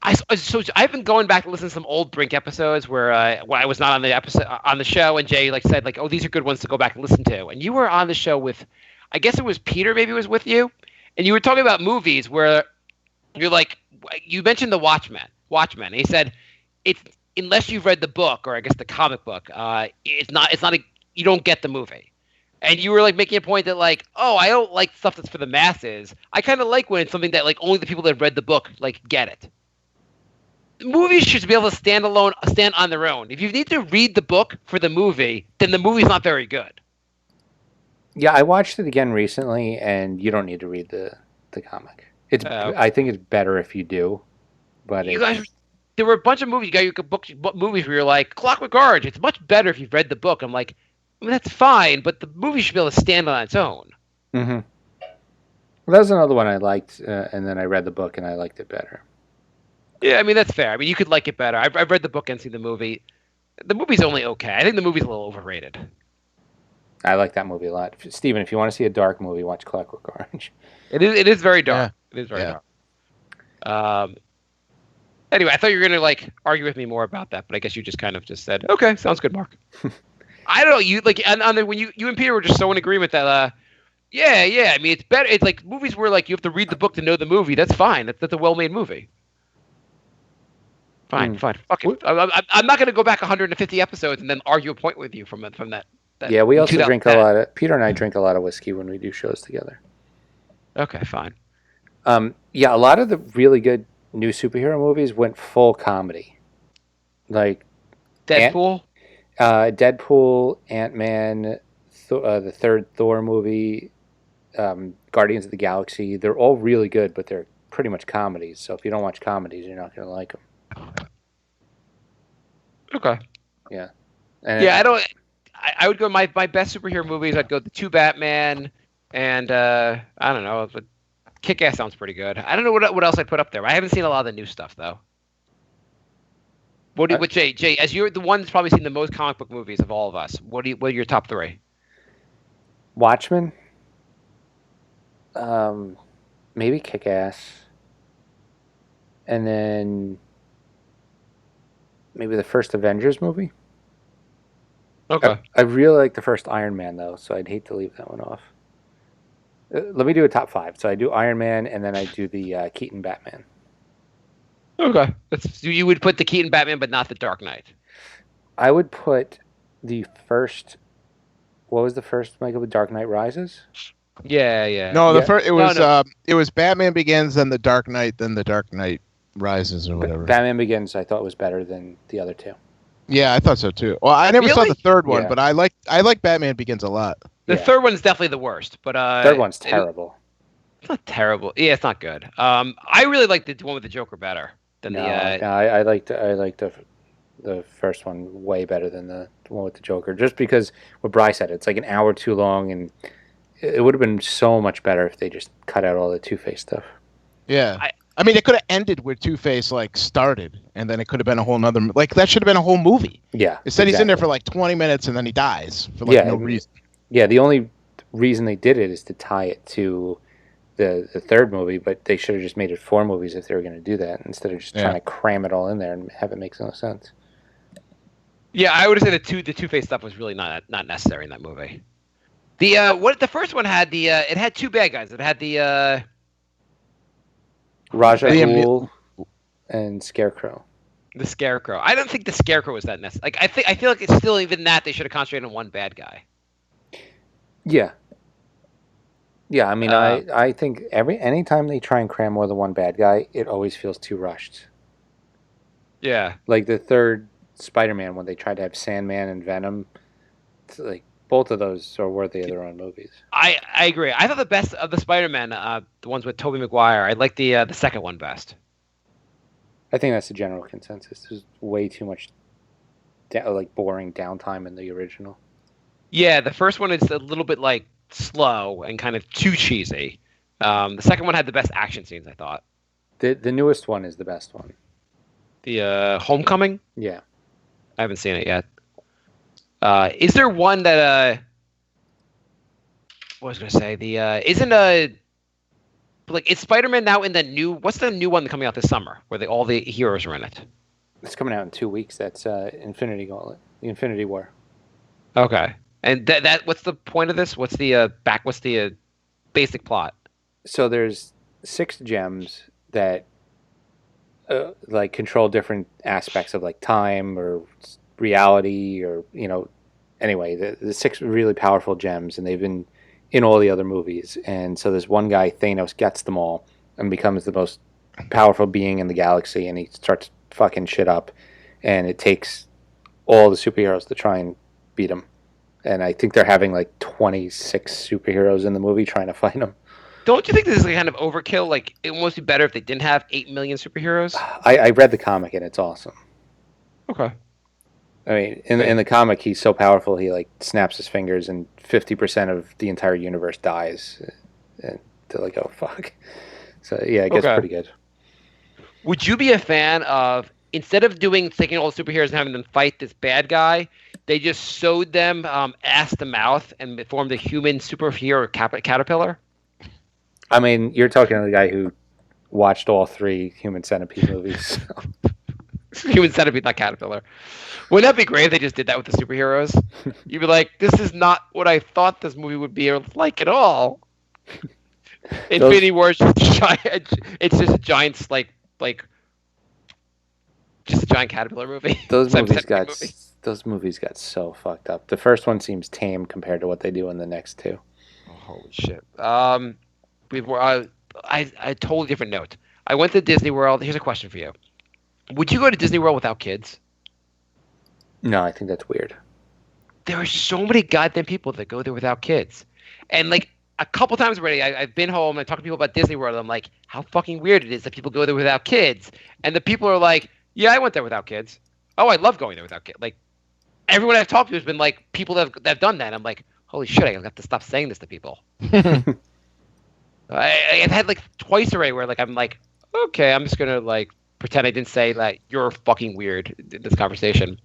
I've been going back to listen to some old Brink episodes where I was not on the show, and Jay like said like, oh, these are good ones to go back and listen to. And you were on the show with, I guess it was Peter, maybe was with you, and you were talking about movies where you're like, you mentioned The Watchmen. And he said, it's unless you've read the book or I guess the comic book, it's not you don't get the movie. And you were like making a point that like, oh, I don't like stuff that's for the masses. I kind of like when it's something that like only the people that have read the book like get it. Movies should be able to stand on their own. If you need to read the book for the movie, then the movie's not very good. Yeah, I watched it again recently, and you don't need to read the comic. I think it's better if you do. But there were a bunch of movies. You got movies where you're like, Clockwork Orange. It's much better if you've read the book. I'm like, I mean, that's fine, but the movie should be able to stand on its own. Mm-hmm. Well, that was another one I liked, and then I read the book, and I liked it better. Yeah, I mean, that's fair. I mean, you could like it better. I've read the book and seen the movie. The movie's only okay. I think the movie's a little overrated. I like that movie a lot. Steven, if you want to see a dark movie, watch Clockwork Orange. It is very dark. Yeah. It is very dark. Anyway, I thought you were going to like argue with me more about that, but I guess you just kind of just said, okay, sounds good, Mark. I don't know. You like when you and Peter were just so in agreement that yeah. I mean, it's better. It's like movies where like you have to read the book to know the movie. That's fine. That's a well-made movie. Fine. Fuck it. I'm not going to go back 150 episodes and then argue a point with you from that. Yeah, we also drink a lot of. Peter and I drink a lot of whiskey when we do shows together. Okay, fine. Yeah, a lot of the really good new superhero movies went full comedy, like Deadpool. Deadpool, Ant-Man, the third Thor movie, Guardians of the Galaxy. They're all really good, but they're pretty much comedies. So if you don't watch comedies, you're not going to like them. Okay. Yeah. I would go my best superhero movies. I'd go the two Batman and I don't know, but Kick-Ass sounds pretty good. I don't know what else I'd put up there. I haven't seen a lot of the new stuff though. What Jay, as you're the one that's probably seen the most comic book movies of all of us, what are your top three? Watchmen. Maybe Kick-Ass. And then maybe the first Avengers movie. Okay. I really like the first Iron Man, though, so I'd hate to leave that one off. Let me do a top five. So I do Iron Man, and then I do the Keaton Batman. Okay. You would put the Keaton Batman, but not the Dark Knight. I would put the first... What was the first, Michael? The Dark Knight Rises? Yeah. No, the first it was Batman Begins, then the Dark Knight, then the Dark Knight Rises, or whatever. Batman Begins, I thought was better than the other two. Yeah, I thought so too. Well, I never saw the third one, but I like Batman Begins a lot. The third one's definitely the worst, but third one's terrible. It's not terrible. Yeah, it's not good. I really like the one with the Joker better than I liked the first one way better than the one with the Joker, just because what Bri said, it's like an hour too long, and it would have been so much better if they just cut out all the Two-Face stuff. Yeah. I mean, it could have ended where Two-Face started, and then it could have been a whole nother... that should have been a whole movie. Yeah, Instead, he's in there for 20 minutes, and then he dies for no reason. Yeah, the only reason they did it is to tie it to the third movie, but they should have just made it 4 movies if they were going to do that, instead of just trying to cram it all in there and have it make no sense. Yeah, I would have said the Two-Face stuff was really not necessary in that movie. The first one had it had two bad guys. It had the Raja Ghul and Scarecrow. The Scarecrow. I don't think the Scarecrow was that necessary. Like I feel like it's still even that they should have concentrated on one bad guy. Yeah. Yeah, I mean, I think anytime they try and cram more than one bad guy, it always feels too rushed. Yeah. Like the third Spider-Man when they tried to have Sandman and Venom, like both of those are worthy of their own movies. I agree. I thought the best of the Spider-Man, the ones with Tobey Maguire, I like the second one best. I think that's the general consensus. There's way too much boring downtime in the original. Yeah, the first one is a little bit like slow and kind of too cheesy. The second one had the best action scenes, I thought. The newest one is the best one. The Homecoming? Yeah. I haven't seen it yet. Is there one that what was I gonna say? Is Spider-Man now in the new? What's the new one coming out this summer where all the heroes are in it? It's coming out in 2 weeks. That's Infinity Gauntlet, the Infinity War. Okay, and that what's the point of this? What's the basic plot? So there's 6 gems that control different aspects of time or reality or anyway the 6 really powerful gems, and they've been in all the other movies. And so this one guy, Thanos, gets them all and becomes the most powerful being in the galaxy, and he starts fucking shit up, and it takes all the superheroes to try and beat him. And I think they're having 26 superheroes in the movie trying to fight him. Don't you think this is kind of overkill? Like, it would almost be better if they didn't have 8 million superheroes? I read the comic, and it's awesome. Okay. I mean, in the comic, he's so powerful, he snaps his fingers, and 50% of the entire universe dies. And they're like, oh, fuck. So, yeah, it gets pretty good. Would you be a fan of, instead of taking all the superheroes and having them fight this bad guy, they just sewed them ass to mouth and formed a human superhero caterpillar? I mean, you're talking to the guy who watched all 3 Human Centipede movies. Human Centipede, not Caterpillar. Wouldn't that be great if they just did that with the superheroes? You'd be like, this is not what I thought this movie would be like at all. Infinity War is just a giant. It's just a giant, just a giant caterpillar movie. Those movies got so fucked up. The first one seems tame compared to what they do in the next 2. Oh, holy shit. A totally different note. I went to Disney World. Here's a question for you. Would you go to Disney World without kids? No, I think that's weird. There are so many goddamn people that go there without kids. And a couple times already, I've been home and I talk to people about Disney World. I'm like, how fucking weird it is that people go there without kids. And the people are like, yeah, I went there without kids. Oh, I love going there without kids. Everyone I've talked to has been people that have done that. I'm like, holy shit, I have to stop saying this to people. I've had twice already where I'm like, okay, I'm just going to pretend I didn't say that you're fucking weird in this conversation.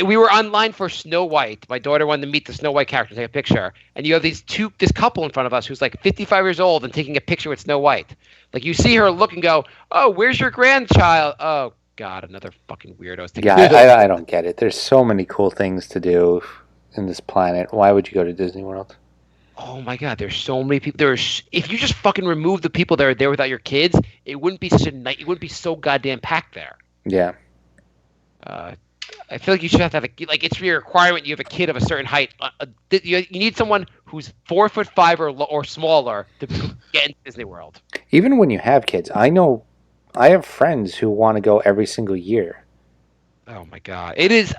We were online for Snow White. My daughter wanted to meet the Snow White character, take a picture. And you have this couple in front of us who's 55 years old and taking a picture with Snow White. You see her look and go, oh, where's your grandchild? Oh, God, another fucking weirdo. Yeah, I don't get it. There's so many cool things to do in this planet. Why would you go to Disney World? Oh my God, there's so many people. If you just fucking remove the people that are there without your kids, it wouldn't be it wouldn't be so goddamn packed there. Yeah. I feel like you should have to have it's your requirement. You have a kid of a certain height. You need someone who's 4'5" or smaller to get into Disney World. Even when you have kids, I have friends who want to go every single year. Oh my God, it is.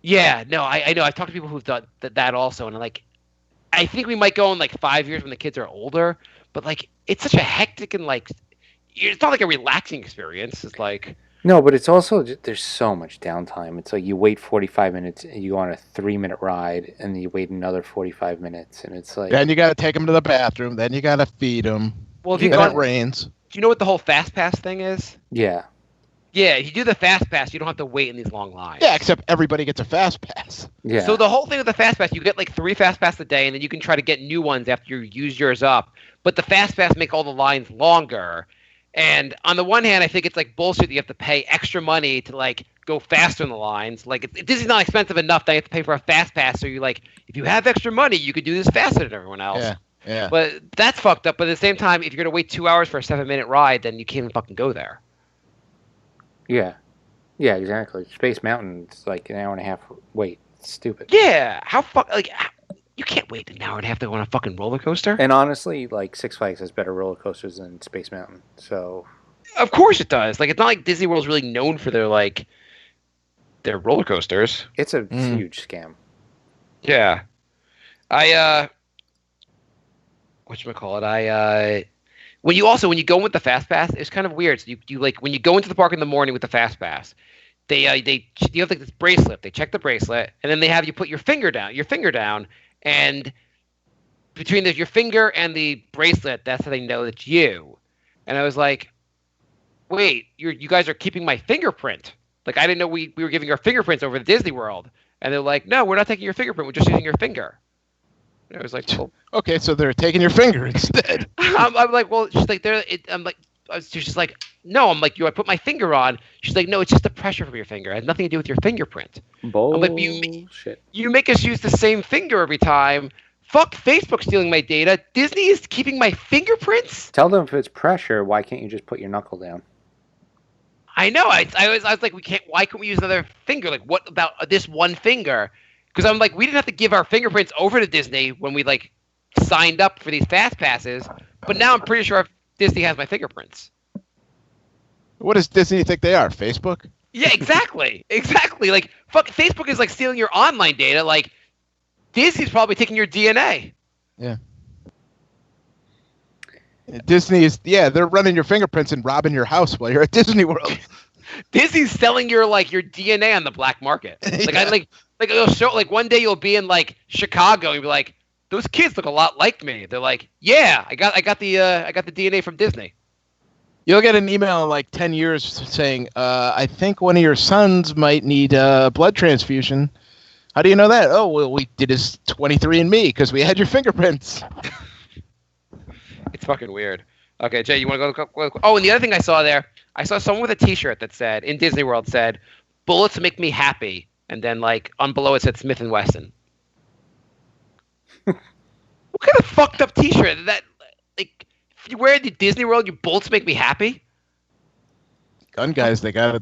Yeah, no, I know. I've talked to people who've done that also, and I think we might go in 5 years when the kids are older. But it's such a hectic and it's not a relaxing experience. It's No, but it's also, there's so much downtime. It's you wait 45 minutes, and you go on a 3-minute ride, and you wait another 45 minutes, and it's Then you got to take them to the bathroom. Then you got to feed them. Well, if it rains. Do you know what the whole Fast Pass thing is? Yeah. Yeah, if you do the Fast Pass, you don't have to wait in these long lines. Yeah, except everybody gets a Fast Pass. Yeah. So the whole thing with the Fast Pass, you get 3 Fast Pass a day, and then you can try to get new ones after you use yours up. But the Fast Pass make all the lines longer. And on the one hand, I think it's bullshit that you have to pay extra money to go faster in the lines. This is not expensive enough that you have to pay for a Fast Pass. So you if you have extra money, you could do this faster than everyone else. Yeah. Yeah. But that's fucked up. But at the same time, if you're gonna wait 2 hours for a 7-minute ride, then you can't even fucking go there. Yeah. Yeah, exactly. Space Mountain, it's like an hour and a half wait. It's stupid. Yeah, you can't wait an hour and a half to go on a fucking roller coaster. And honestly, like Six Flags has better roller coasters than Space Mountain. So Of course it does. Like, it's not like Disney World's really known for their roller coasters. it's a huge scam. Yeah. Whatchamacallit? When you go with the fast pass, it's kind of weird. So you like when you go into the park in the morning with the fast pass, you have like this bracelet. They check the bracelet, and then they have you put your finger down, and between your finger and the bracelet, that's how they know it's you. And I was like, wait, you guys are keeping my fingerprint. Like, I didn't know we were giving our fingerprints over to Disney World. And they're like, no, we're not taking your fingerprint. We're just using your finger. And I was like, well, okay, so they're taking your finger instead. I'm like, well, she's like, she's just like, no. I'm like, I put my finger on. She's like, no, it's just the pressure from your finger. It has nothing to do with your fingerprint. Bullshit. I'm like, you make us use the same finger every time. Fuck Facebook stealing my data. Disney is keeping my fingerprints. Tell them if it's pressure, why can't you just put your knuckle down? I know. I was like, why can't we use another finger? Like, what about this one finger? Because I'm like, we didn't have to give our fingerprints over to Disney when we signed up for these fast passes, but now I'm pretty sure Disney has my fingerprints. What does Disney think they are? Facebook? Yeah, exactly. Exactly. Like, fuck, Facebook is like stealing your online data. Like, Disney's probably taking your DNA. Yeah. Disney is, they're running your fingerprints and robbing your house while you're at Disney World. Disney's selling your DNA on the black market. Like, it'll show, like, one day you'll be in Chicago and you'll be like, those kids look a lot like me. They're like, yeah, I got the DNA from Disney. You'll get an email in like 10 years saying, I think one of your sons might need a blood transfusion. How do you know that? Oh, well, we did his 23andMe because we had your fingerprints. It's fucking weird. Okay, Jay, you want to go? Oh, and the other thing I saw someone with a T-shirt that said, in Disney World, said, "Bullets make me happy," and then on below it said Smith & Wesson. What kind of fucked up T-shirt is that? Like, if you wear it to Disney World, your bullets make me happy. Gun guys, they got.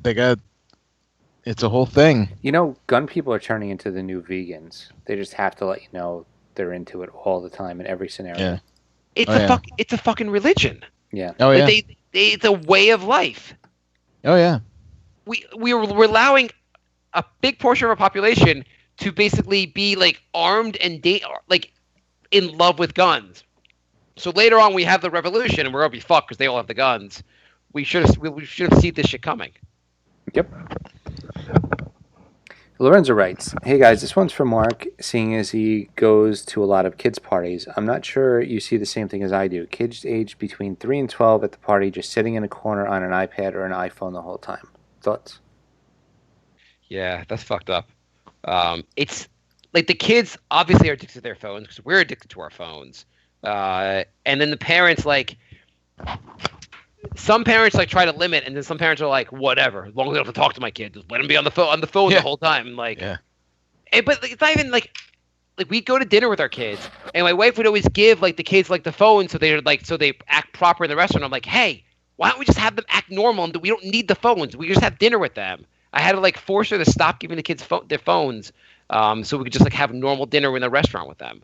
It's a whole thing. You know, gun people are turning into the new vegans. They just have to let you know they're into it all the time in every scenario. Yeah. It's a fucking religion. Yeah. Oh yeah. It's a way of life. Oh yeah. We're allowing a big portion of our population to basically be armed and in love with guns. So later on, we have the revolution, and we're gonna be fucked because they all have the guns. We should have seen this shit coming. Yep. Lorenzo writes, "Hey guys, this one's for Mark, seeing as he goes to a lot of kids' parties. I'm not sure you see the same thing as I do. Kids aged between 3 and 12 at the party just sitting in a corner on an iPad or an iPhone the whole time. Thoughts?" Yeah, that's fucked up. It's like the kids obviously are addicted to their phones because we're addicted to our phones. And then the parents some parents try to limit, and then some parents are like, whatever, as long as I don't have to talk to my kid, just let him be on the phone the whole time. But it's not even like we'd go to dinner with our kids, and my wife would always give the kids the phone so they act proper in the restaurant. I'm like, hey, why don't we just have them act normal and we don't need the phones? We just have dinner with them. I had to force her to stop giving the kids their phones, so we could just have normal dinner in the restaurant with them.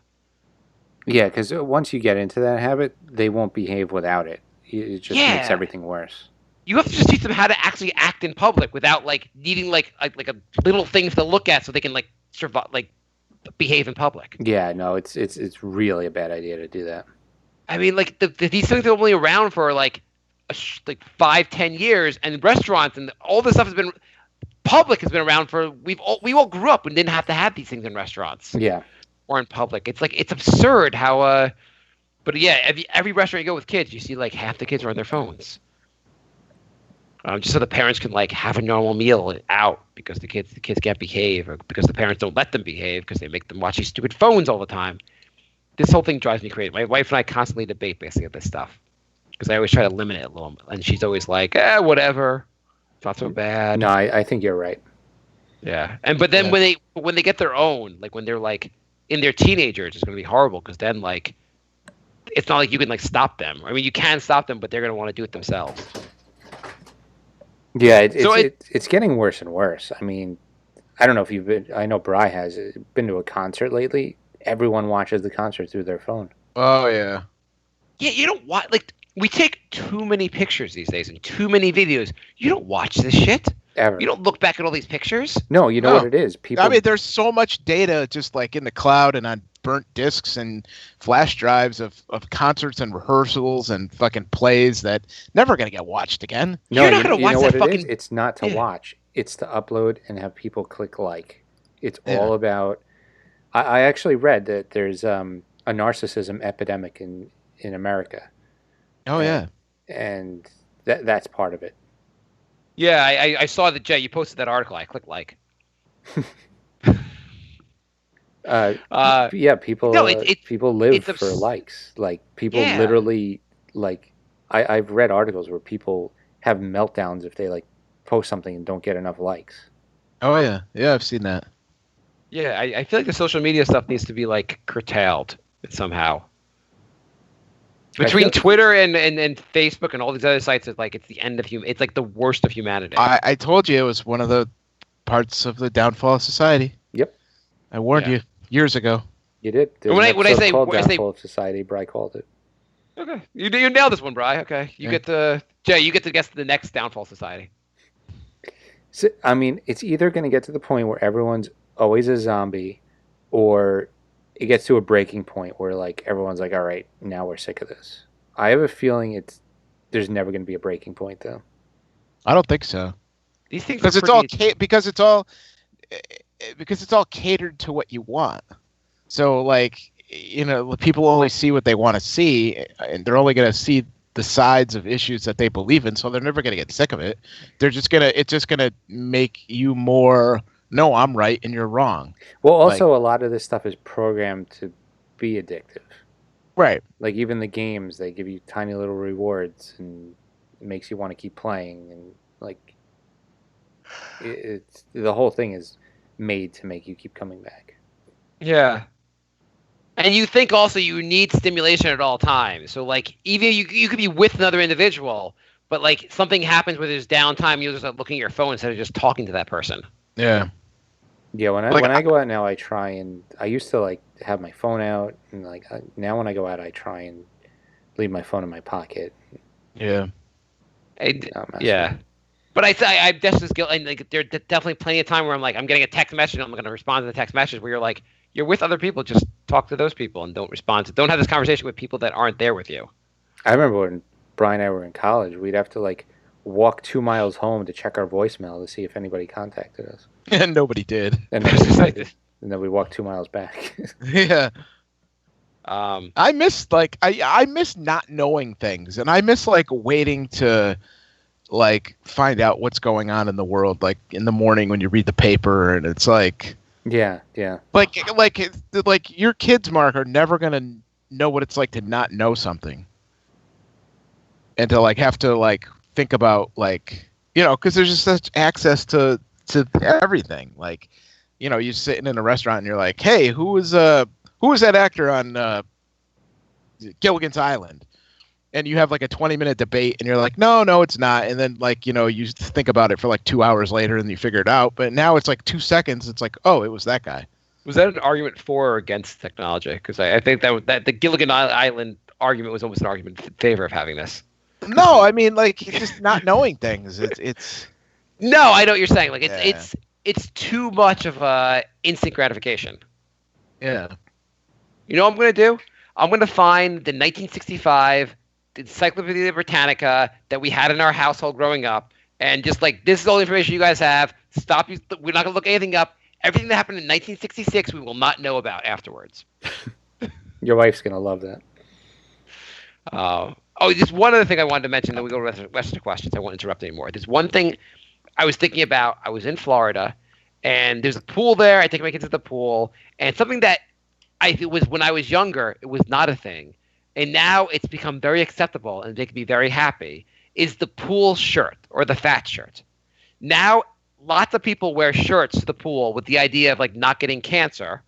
Yeah, because once you get into that habit, they won't behave without it. It just makes everything worse. You have to just teach them how to actually act in public without needing a little things to look at so they can survive, behave in public. Yeah, no, it's really a bad idea to do that. I mean, these things are only around for 5-10 years, and restaurants and all this stuff has been around for we all grew up and didn't have to have these things in restaurants. Yeah. Or in public. It's absurd how but yeah, every restaurant you go with kids, you see half the kids are on their phones. Just so the parents can have a normal meal out because the kids can't behave, or because the parents don't let them behave because they make them watch these stupid phones all the time. This whole thing drives me crazy. My wife and I constantly debate basically this stuff because I always try to limit it a little, and she's always like, whatever, it's not so bad. No, I think you're right. Yeah, but then when they get their own, when they're in their teenagers, it's gonna be horrible because then it's not like you can like stop them. I mean, you can stop them, but they're going to want to do it themselves. Yeah, it's getting worse and worse. I mean, I don't know if you've been. I know Bri has been to a concert lately. Everyone watches the concert through their phone. Oh yeah. Yeah, you don't watch. Like, we take too many pictures these days and too many videos. You don't watch this shit. Ever. You don't look back at all these pictures. No, you know what it is. People. I mean, there's so much data just like in the cloud and on burnt discs and flash drives of concerts and rehearsals and fucking plays that never gonna get watched again. No, you're not gonna watch that fucking. It is? It's not to watch. It's to upload and have people click like. It's all about. I actually read that there's a narcissism epidemic in America. Oh and that's part of it. Yeah, I saw that, Jay. You posted that article. I clicked like. Yeah, people. No, people live for likes. Like people literally like. I've read articles where people have meltdowns if they like post something and don't get enough likes. Oh yeah, I've seen that. Yeah, I feel like the social media stuff needs to be like curtailed somehow. Between Twitter and Facebook and all these other sites, it's like it's the end of It's like the worst of humanity. I told you it was one of the parts of the downfall of society. Yep, I warned you years ago. You did. When I say downfall of society, Bri called it. Okay, you nailed this one, Bri. Okay, you get to Jay. You get to guess the next downfall of society. So, I mean, it's either going to get to the point where everyone's always a zombie, or it gets to a breaking point where like everyone's like, all right, now we're sick of this. I have a feeling there's never going to be a breaking point though. I don't think so. These things because it's all catered to what you want. So like, people only see what they want to see, and they're only going to see the sides of issues that they believe in. So they're never going to get sick of it. It's just gonna make you more. No, I'm right and you're wrong. Well, also a lot of this stuff is programmed to be addictive. Right. Like even the games, they give you tiny little rewards and it makes you want to keep playing, and like it's the whole thing is made to make you keep coming back. Yeah. And you think also you need stimulation at all times. So like even you could be with another individual, but like something happens where there's downtime, you'll just start looking at your phone instead of just talking to that person. Yeah. Yeah, when I go out now, I try and I used to like have my phone out, and like now when I go out, I try and leave my phone in my pocket. Yeah. Yeah. But I'm just guilty. Like there's definitely plenty of time where I'm like, I'm getting a text message, and I'm going to respond to the text message. Where you're like, you're with other people, just talk to those people and don't respond don't have this conversation with people that aren't there with you. I remember when Brian and I were in college, we'd have to like walk 2 miles home to check our voicemail to see if anybody contacted us. And nobody did. And then we walked 2 miles back. Yeah. I miss I miss not knowing things, and I miss like waiting to like find out what's going on in the world, like in the morning when you read the paper, and it's like yeah. Like your kids, Mark, are never gonna know what it's like to not know something, and to like have to like think about like because there's just such access to everything. Like you're sitting in a restaurant and you're like, hey, who was that actor on Gilligan's Island? And you have like a 20-minute debate, and you're like, no, it's not. And then like you think about it for like 2 hours later, and you figure it out. But now it's like 2 seconds. It's like, oh, it was that guy. Was that an argument for or against technology? Because I think that the Gilligan Island argument was almost an argument in favor of having this. No, I mean like just not knowing things. It's. No, I know what you're saying. Like it's too much of instant gratification. Yeah. You know what I'm going to do? I'm going to find the 1965 Encyclopedia Britannica that we had in our household growing up, and just like, this is all the information you guys have. Stop. We're not going to look anything up. Everything that happened in 1966, we will not know about afterwards. Your wife's going to love that. Just one other thing I wanted to mention, then we go to the rest of the questions. I won't interrupt anymore. There's one thing I was thinking about. I was in Florida, and there's a pool there. I take my kids to the pool, and something that it was when I was younger, it was not a thing. And now it's become very acceptable and they can be very happy, is the pool shirt or the fat shirt. Now, lots of people wear shirts to the pool with the idea of like not getting cancer.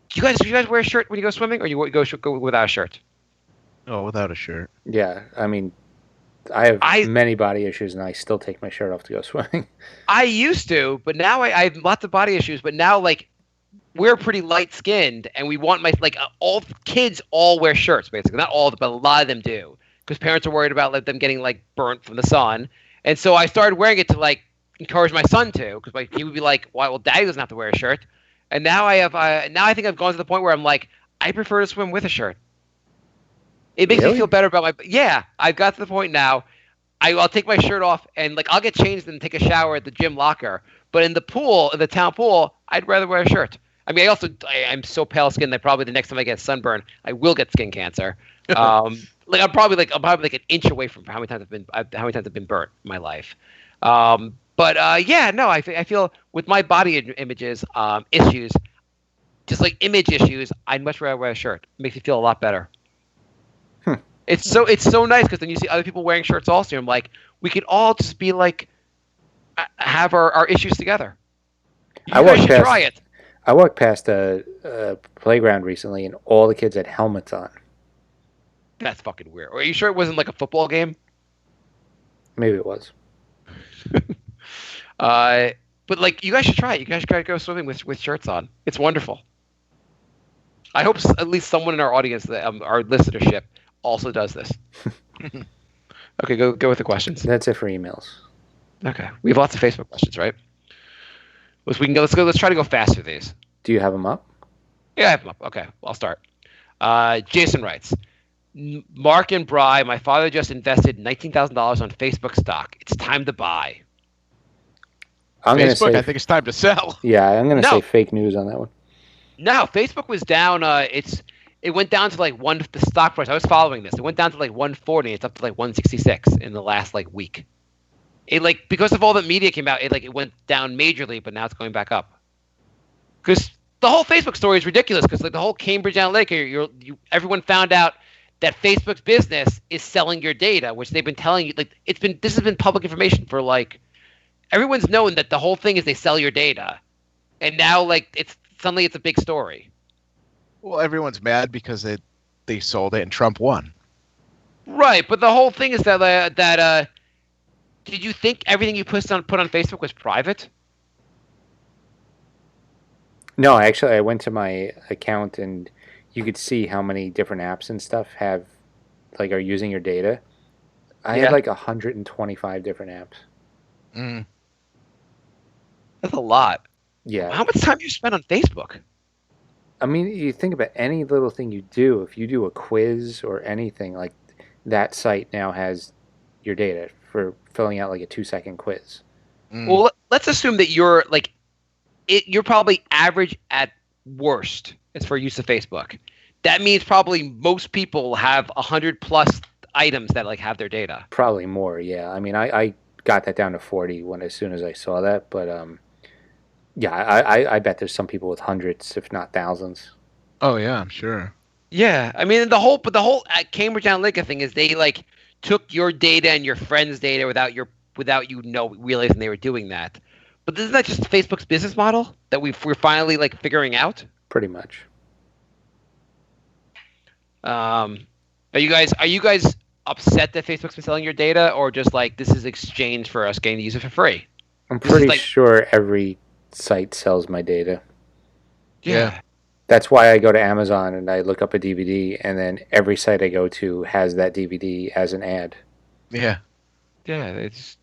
Do you guys wear a shirt when you go swimming, or you go without a shirt? Oh, without a shirt. Yeah, I mean, I have many body issues, and I still take my shirt off to go swimming. I used to, but now I have lots of body issues. But now, like, we're pretty light skinned, and we want all kids all wear shirts, basically. Not all, but a lot of them do, because parents are worried about them getting like burnt from the sun. And so I started wearing it to like encourage my son to, because he would be like, "Why? Well, Daddy doesn't have to wear a shirt." And now I think I've gone to the point where I'm like, I prefer to swim with a shirt. It makes me feel better about my. Yeah, I've got to the point now. I'll take my shirt off and like I'll get changed and take a shower at the gym locker. But in the pool, in the town pool, I'd rather wear a shirt. I mean, I'm so pale skinned that probably the next time I get sunburn, I will get skin cancer. I'm probably like an inch away from how many times I've been burnt in my life. I feel with my body images issues, just like image issues, I'd much rather wear a shirt. It makes me feel a lot better. It's so nice because then you see other people wearing shirts also. I'm like, we could all just be like, have our issues together. You guys should try it. I walked past a playground recently, and all the kids had helmets on. That's fucking weird. Are you sure it wasn't like a football game? Maybe it was. But like, you guys should try it. You guys gotta go swimming with shirts on. It's wonderful. I hope at least someone in our audience, our listenership, also does this. Okay, go with the questions. That's it for emails. Okay, we have lots of Facebook questions, right? Let's try to go fast through these. Do you have them up? Yeah, I have them up. Okay, I'll start. Jason writes, Mark and Bry, my father just invested $19,000 on Facebook stock. It's time to buy. I think it's time to sell. Yeah, I'm going to say fake news on that one. No, Facebook was down. It went down to like the stock price. I was following this. It went down to like 140. It's up to like 166 in the last like week. It like because of all the media came out, it went down majorly, but now it's going back up. Because the whole Facebook story is ridiculous. Because like the whole Cambridge Analytica, everyone found out that Facebook's business is selling your data, which they've been telling you. Like this has been public information for like everyone's known that the whole thing is they sell your data, and now like suddenly it's a big story. Well, everyone's mad because they sold it and Trump won. Right, but the whole thing is that did you think everything you put on Facebook was private? No, actually, I went to my account and you could see how many different apps and stuff are using your data. I had like 125 different apps. Mm. That's a lot. Yeah. How much time do you spend on Facebook? I mean, you think about any little thing you do. If you do a quiz or anything, like that site now has your data for filling out like a 2-second quiz. Mm. Well, let's assume that you're like, you're probably average at worst as for use of Facebook. That means probably most people have 100 plus items that like have their data. Probably more, yeah. I mean, I got that down to 40 as soon as I saw that, but yeah, I bet there's some people with hundreds, if not thousands. Oh yeah, I'm sure. Yeah, I mean the whole Cambridge Analytica thing is they like took your data and your friends' data without you realizing they were doing that. But isn't that just Facebook's business model that we're finally like figuring out? Pretty much. Are you guys upset that Facebook's been selling your data, or just like this is exchange for us getting to use it for free? I'm pretty sure every site sells my data. Yeah. That's why I go to Amazon and I look up a DVD, and then every site I go to has that DVD as an ad. Yeah. Yeah, it's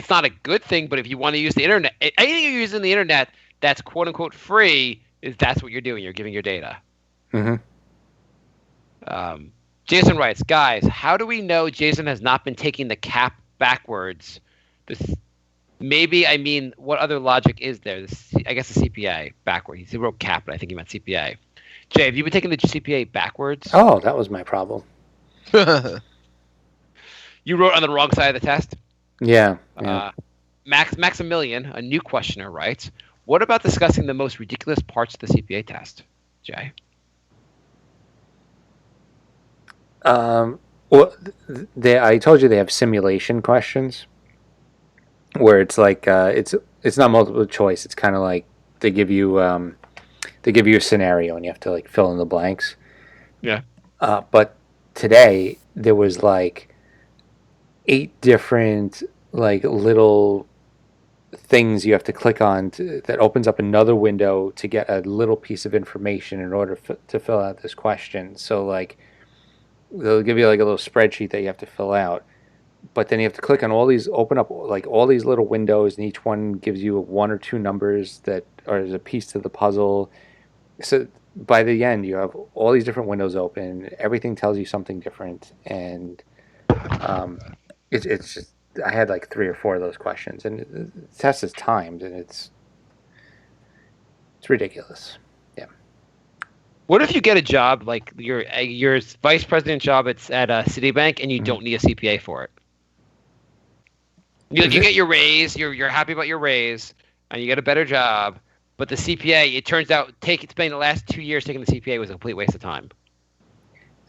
not a good thing, but if you want to use the internet, anything you're using the internet that's quote unquote free, that's what you're doing. You're giving your data. Mm-hmm. Jason writes, guys, how do we know Jason has not been taking the cap backwards? Maybe, I mean, what other logic is there? I guess the CPA backward. He wrote cap, but I think he meant CPA. Jay, have you been taking the CPA backwards? Oh, that was my problem. You wrote on the wrong side of the test? Yeah. Maximilian, a new questioner, writes, what about discussing the most ridiculous parts of the CPA test, Jay? Well, I told you they have simulation questions where it's like it's not multiple choice. It's kind of like they give you they give you a scenario and you have to like fill in the blanks. Yeah. But today there was like 8 different like little things you have to click on that opens up another window to get a little piece of information in order to fill out this question. So like they'll give you like a little spreadsheet that you have to fill out, but then you have to click on all these, open up like all these little windows, and each one gives you 1 or 2 numbers that are as a piece to the puzzle. So by the end, you have all these different windows open. Everything tells you something different, and it's just, I had like 3 or 4 of those questions, and the test is timed, and it's ridiculous. Yeah. What if you get a job like your vice president job? It's at Citibank, and you don't need a CPA for it. You get your raise. You're happy about your raise, and you get a better job. But the CPA, it turns out, spending the last 2 years taking the CPA was a complete waste of time.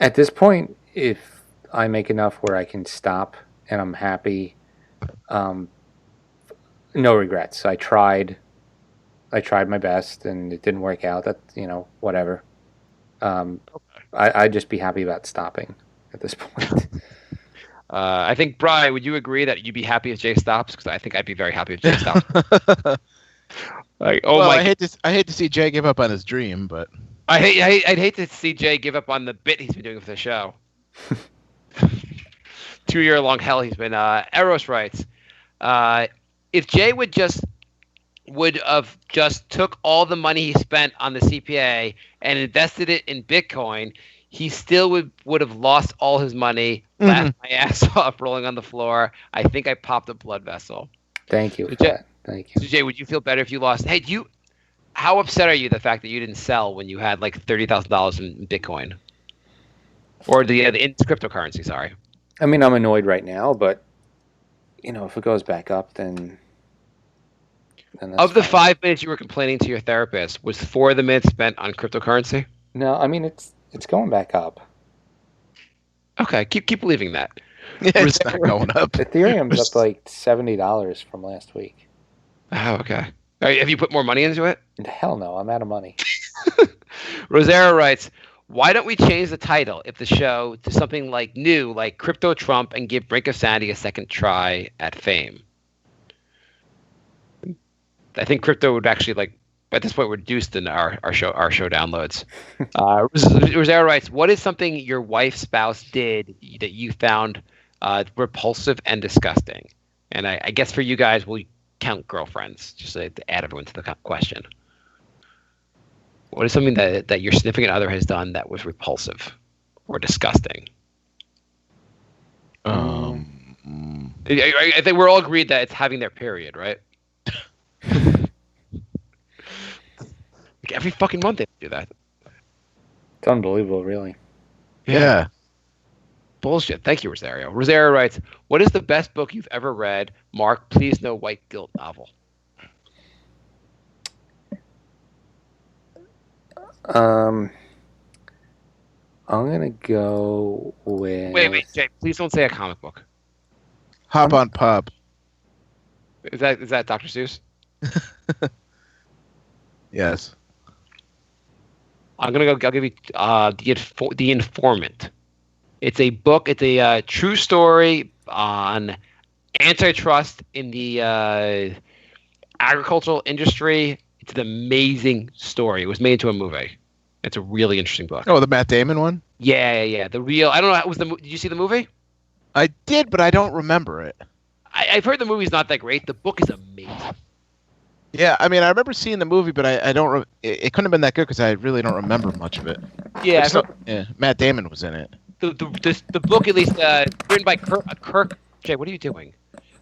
At this point, if I make enough where I can stop and I'm happy, no regrets. I tried my best, and it didn't work out. That, whatever. Okay. I'd just be happy about stopping at this point. I think, Brian, would you agree that you'd be happy if Jay stops? Because I think I'd be very happy if Jay stops. I hate to see Jay give up on his dream, but I'd hate to see Jay give up on the bit he's been doing for the show. 2-year-long hell he's been. Eros writes, if Jay would have just took all the money he spent on the CPA and invested it in Bitcoin, he still would have lost all his money, laughed my ass off, rolling on the floor. I think I popped a blood vessel. Thank you for that. Thank you. So Jay, would you feel better if you lost? Hey, how upset are you the fact that you didn't sell when you had like $30,000 in Bitcoin? Or in cryptocurrency, sorry. I mean, I'm annoyed right now, but if it goes back up, then that's of the fine. 5 minutes you were complaining to your therapist, was 4 of the minutes spent on cryptocurrency? No, I mean it's going back up. Okay, keep believing that. Yeah, it's not going up. Ethereum's up like $70 from last week. Oh, okay. Have you put more money into it? Hell no, I'm out of money. Rosero writes, why don't we change the title of the show to something like new, like Crypto Trump, and give Brink of Sanity a second try at fame? I think crypto would actually, at this point, reduce our show downloads. Rosero writes, what is something your wife's spouse did that you found repulsive and disgusting? And I guess for you guys, we'll count girlfriends, just to add everyone to the question. What is something that your significant other has done that was repulsive or disgusting? I think we're all agreed that it's having their period, right? Every fucking month they do that. It's unbelievable, really. Yeah. Bullshit. Thank you, Rosario. Rosario writes, what is the best book you've ever read? Mark, please no white guilt novel. I'm gonna go with. Wait, Jay, please don't say a comic book. Hop on Pop. Is that Dr. Seuss? Yes. I'll give you The Informant. It's a book. It's a true story on antitrust in the agricultural industry. It's an amazing story. It was made into a movie. It's a really interesting book. Oh, the Matt Damon one? Yeah. The real. I don't know. Did you see the movie? I did, but I don't remember it. I've heard the movie's not that great. The book is amazing. Yeah, I mean, I remember seeing the movie, but I don't. It couldn't have been that good because I really don't remember much of it. Yeah, Matt Damon was in it. The book, at least, written by Kirk. Jay, what are you doing?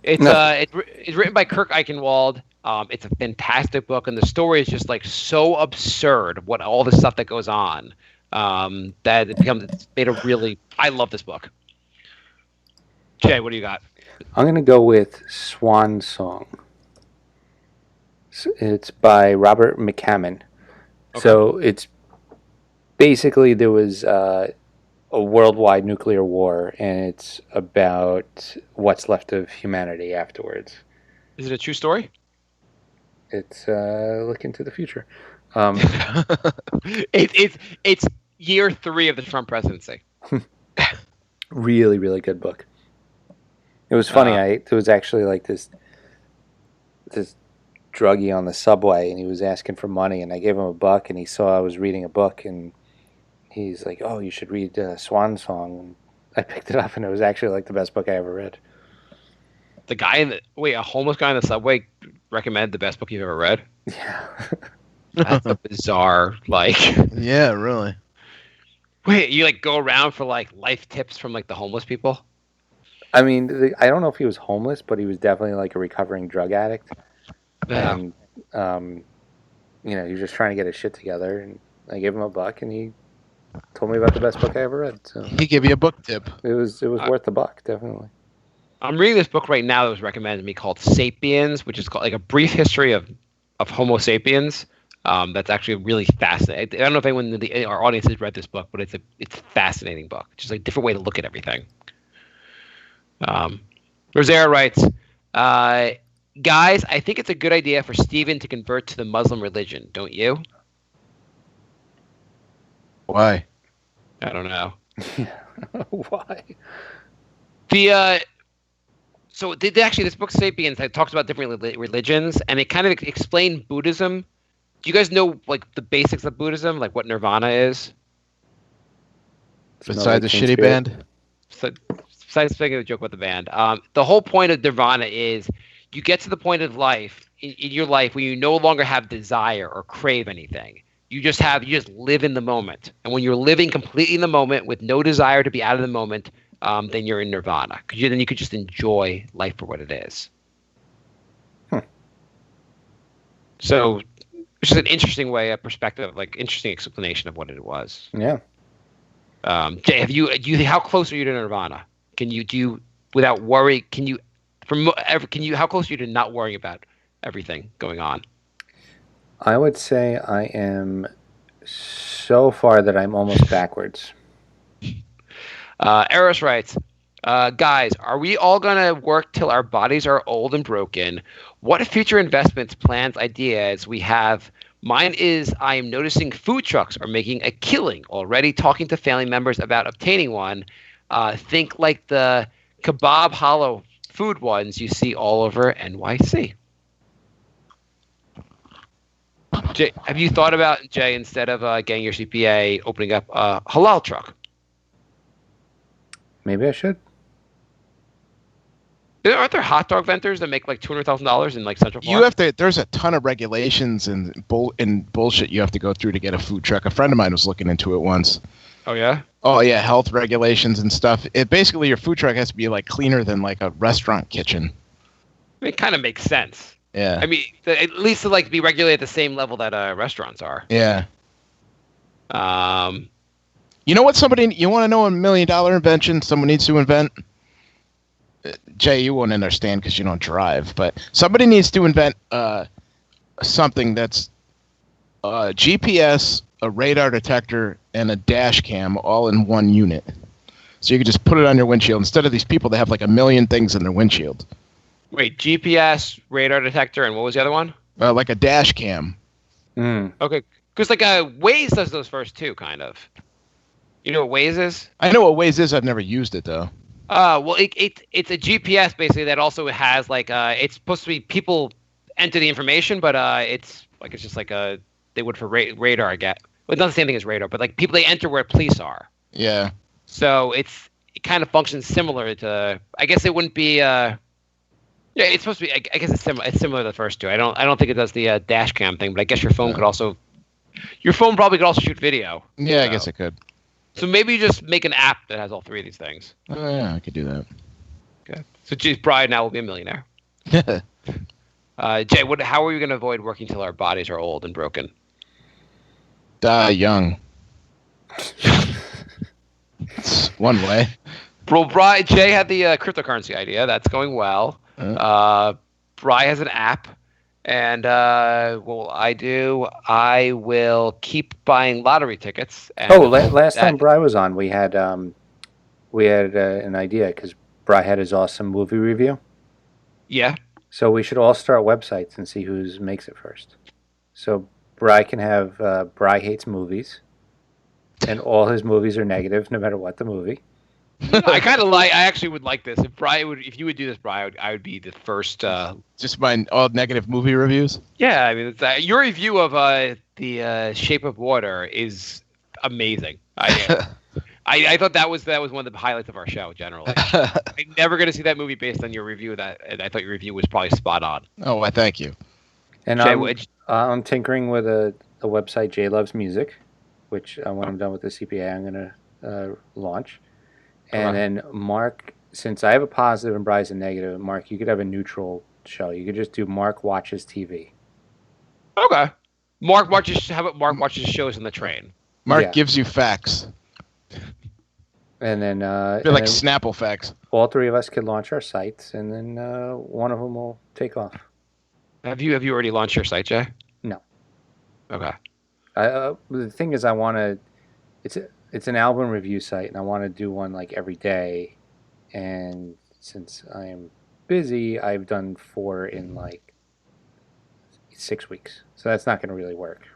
It's written by Kirk Eichenwald. It's a fantastic book, and the story is just so absurd. What all the stuff that goes on, that it's made a really. I love this book. Jay, what do you got? I'm gonna go with Swan Song. It's by Robert McCammon. Okay. So it's basically there was a worldwide nuclear war, and it's about what's left of humanity afterwards. Is it a true story? It's look into the future. It's year 3 of the Trump presidency. Really, really good book. It was funny. It was actually like this druggie on the subway, and he was asking for money, and I gave him $1, and he saw I was reading a book, and he's like, "Oh, you should read Swan Song." And I picked it up, and it was actually like the best book I ever read. The guy a homeless guy in the subway recommended the best book you've ever read? Yeah. That's a bizarre, Yeah, really. Wait, you go around for life tips from the homeless people? I mean, I don't know if he was homeless, but he was definitely a recovering drug addict. Yeah. And he was just trying to get his shit together, and I gave him $1, and he told me about the best book I ever read. So he gave you a book tip. It was worth the $1, definitely. I'm reading this book right now that was recommended to me called Sapiens, which is called a brief history of Homo sapiens. That's actually really fascinating. I don't know if anyone in our audience has read this book, but it's a fascinating book. It's just a different way to look at everything. Rosera writes, guys, I think it's a good idea for Steven to convert to the Muslim religion, don't you? Why? I don't know. Why? So actually, this book Sapiens talks about different religions, and it kind of explained Buddhism. Do you guys know the basics of Buddhism, what Nirvana is? Besides the shitty band? Besides making a joke about the band, the whole point of Nirvana is you get to the point of life in your life where you no longer have desire or crave anything. You just live in the moment, and when you're living completely in the moment with no desire to be out of the moment, then you're in Nirvana. Then you could just enjoy life for what it is. So it's just an interesting way, a perspective, interesting explanation of what it was. Yeah. Jay, how close are you to Nirvana? Without worry, how close are you to not worrying about everything going on? I would say I am so far that I'm almost backwards. Eros writes, guys, are we all going to work till our bodies are old and broken? What future investments, plans, ideas we have? Mine is I am noticing food trucks are making a killing already, talking to family members about obtaining one. Think like the kebab hollow food ones you see all over NYC. Jay, have you thought about, Jay, instead of getting your CPA, opening up a halal truck? Maybe I should. Aren't there hot dog vendors that make $200,000 in Central Park? You have to. There's a ton of regulations and bullshit you have to go through to get a food truck. A friend of mine was looking into it once. Oh yeah. Oh yeah, health regulations and stuff. Basically your food truck has to be cleaner than a restaurant kitchen. It kind of makes sense. Yeah. I mean, at least to be regulated at the same level that restaurants are. Yeah. You know what? You want to know a $1 million invention someone needs to invent? Jay, you won't understand because you don't drive, but somebody needs to invent something that's GPS, a radar detector, and a dash cam all in one unit. So you can just put it on your windshield instead of these people that have 1 million things in their windshield. Wait, GPS, radar detector, and what was the other one? Like a dash cam. Okay, because Waze does those first two, kind of. You know what Waze is? I know what Waze is. I've never used it though. Well, it's a GPS basically that also has it's supposed to be people enter the information, but it's just they would for radar, I get. Well, it's not the same thing as radar, but people they enter where police are. Yeah. So it kind of functions similar to. I guess it wouldn't be. Yeah, it's supposed to be. I guess it's similar. It's similar to the first two. I don't think it does the dash cam thing, but I guess your phone could also. Your phone probably could also shoot video. Yeah, I guess it could. So maybe you just make an app that has all three of these things. Oh yeah, I could do that. Okay. So Brian now will be a millionaire. Jay, how are we going to avoid working till our bodies are old and broken? Die young. It's one way. Bro, Jay had the cryptocurrency idea. That's going well. Bri has an app. And what will I do? I will keep buying lottery tickets. And last time Bri was on, we had an idea because Bri had his awesome movie review. Yeah. So we should all start websites and see who makes it first. So Bry can have Bry hates movies, and all his movies are negative, no matter what the movie. I kind of like. I actually would like this. If you would do this, Bry, I would be the first. Just my all negative movie reviews. Yeah, I mean, your review of the Shape of Water is amazing. I thought that was one of the highlights of our show. Generally, I'm never going to see that movie based on your review of that, and I thought your review was probably spot on. Oh, well, thank you. And I'm tinkering with a website, Jay Loves Music, which when I'm done with the CPA, I'm going to launch. And then Mark, since I have a positive and Bry's a negative, Mark, you could have a neutral show. You could just do Mark Watches TV. Okay. Mark watches. How about Mark watches shows on the train? Mark gives you facts. And then like Snapple facts. All three of us could launch our sites, and then one of them will take off. Have you already launched your site, Jay? No. Okay. The thing is, I want to. It's an album review site, and I want to do one like every day. And since I am busy, I've done 4 in like 6 weeks, so that's not going to really work.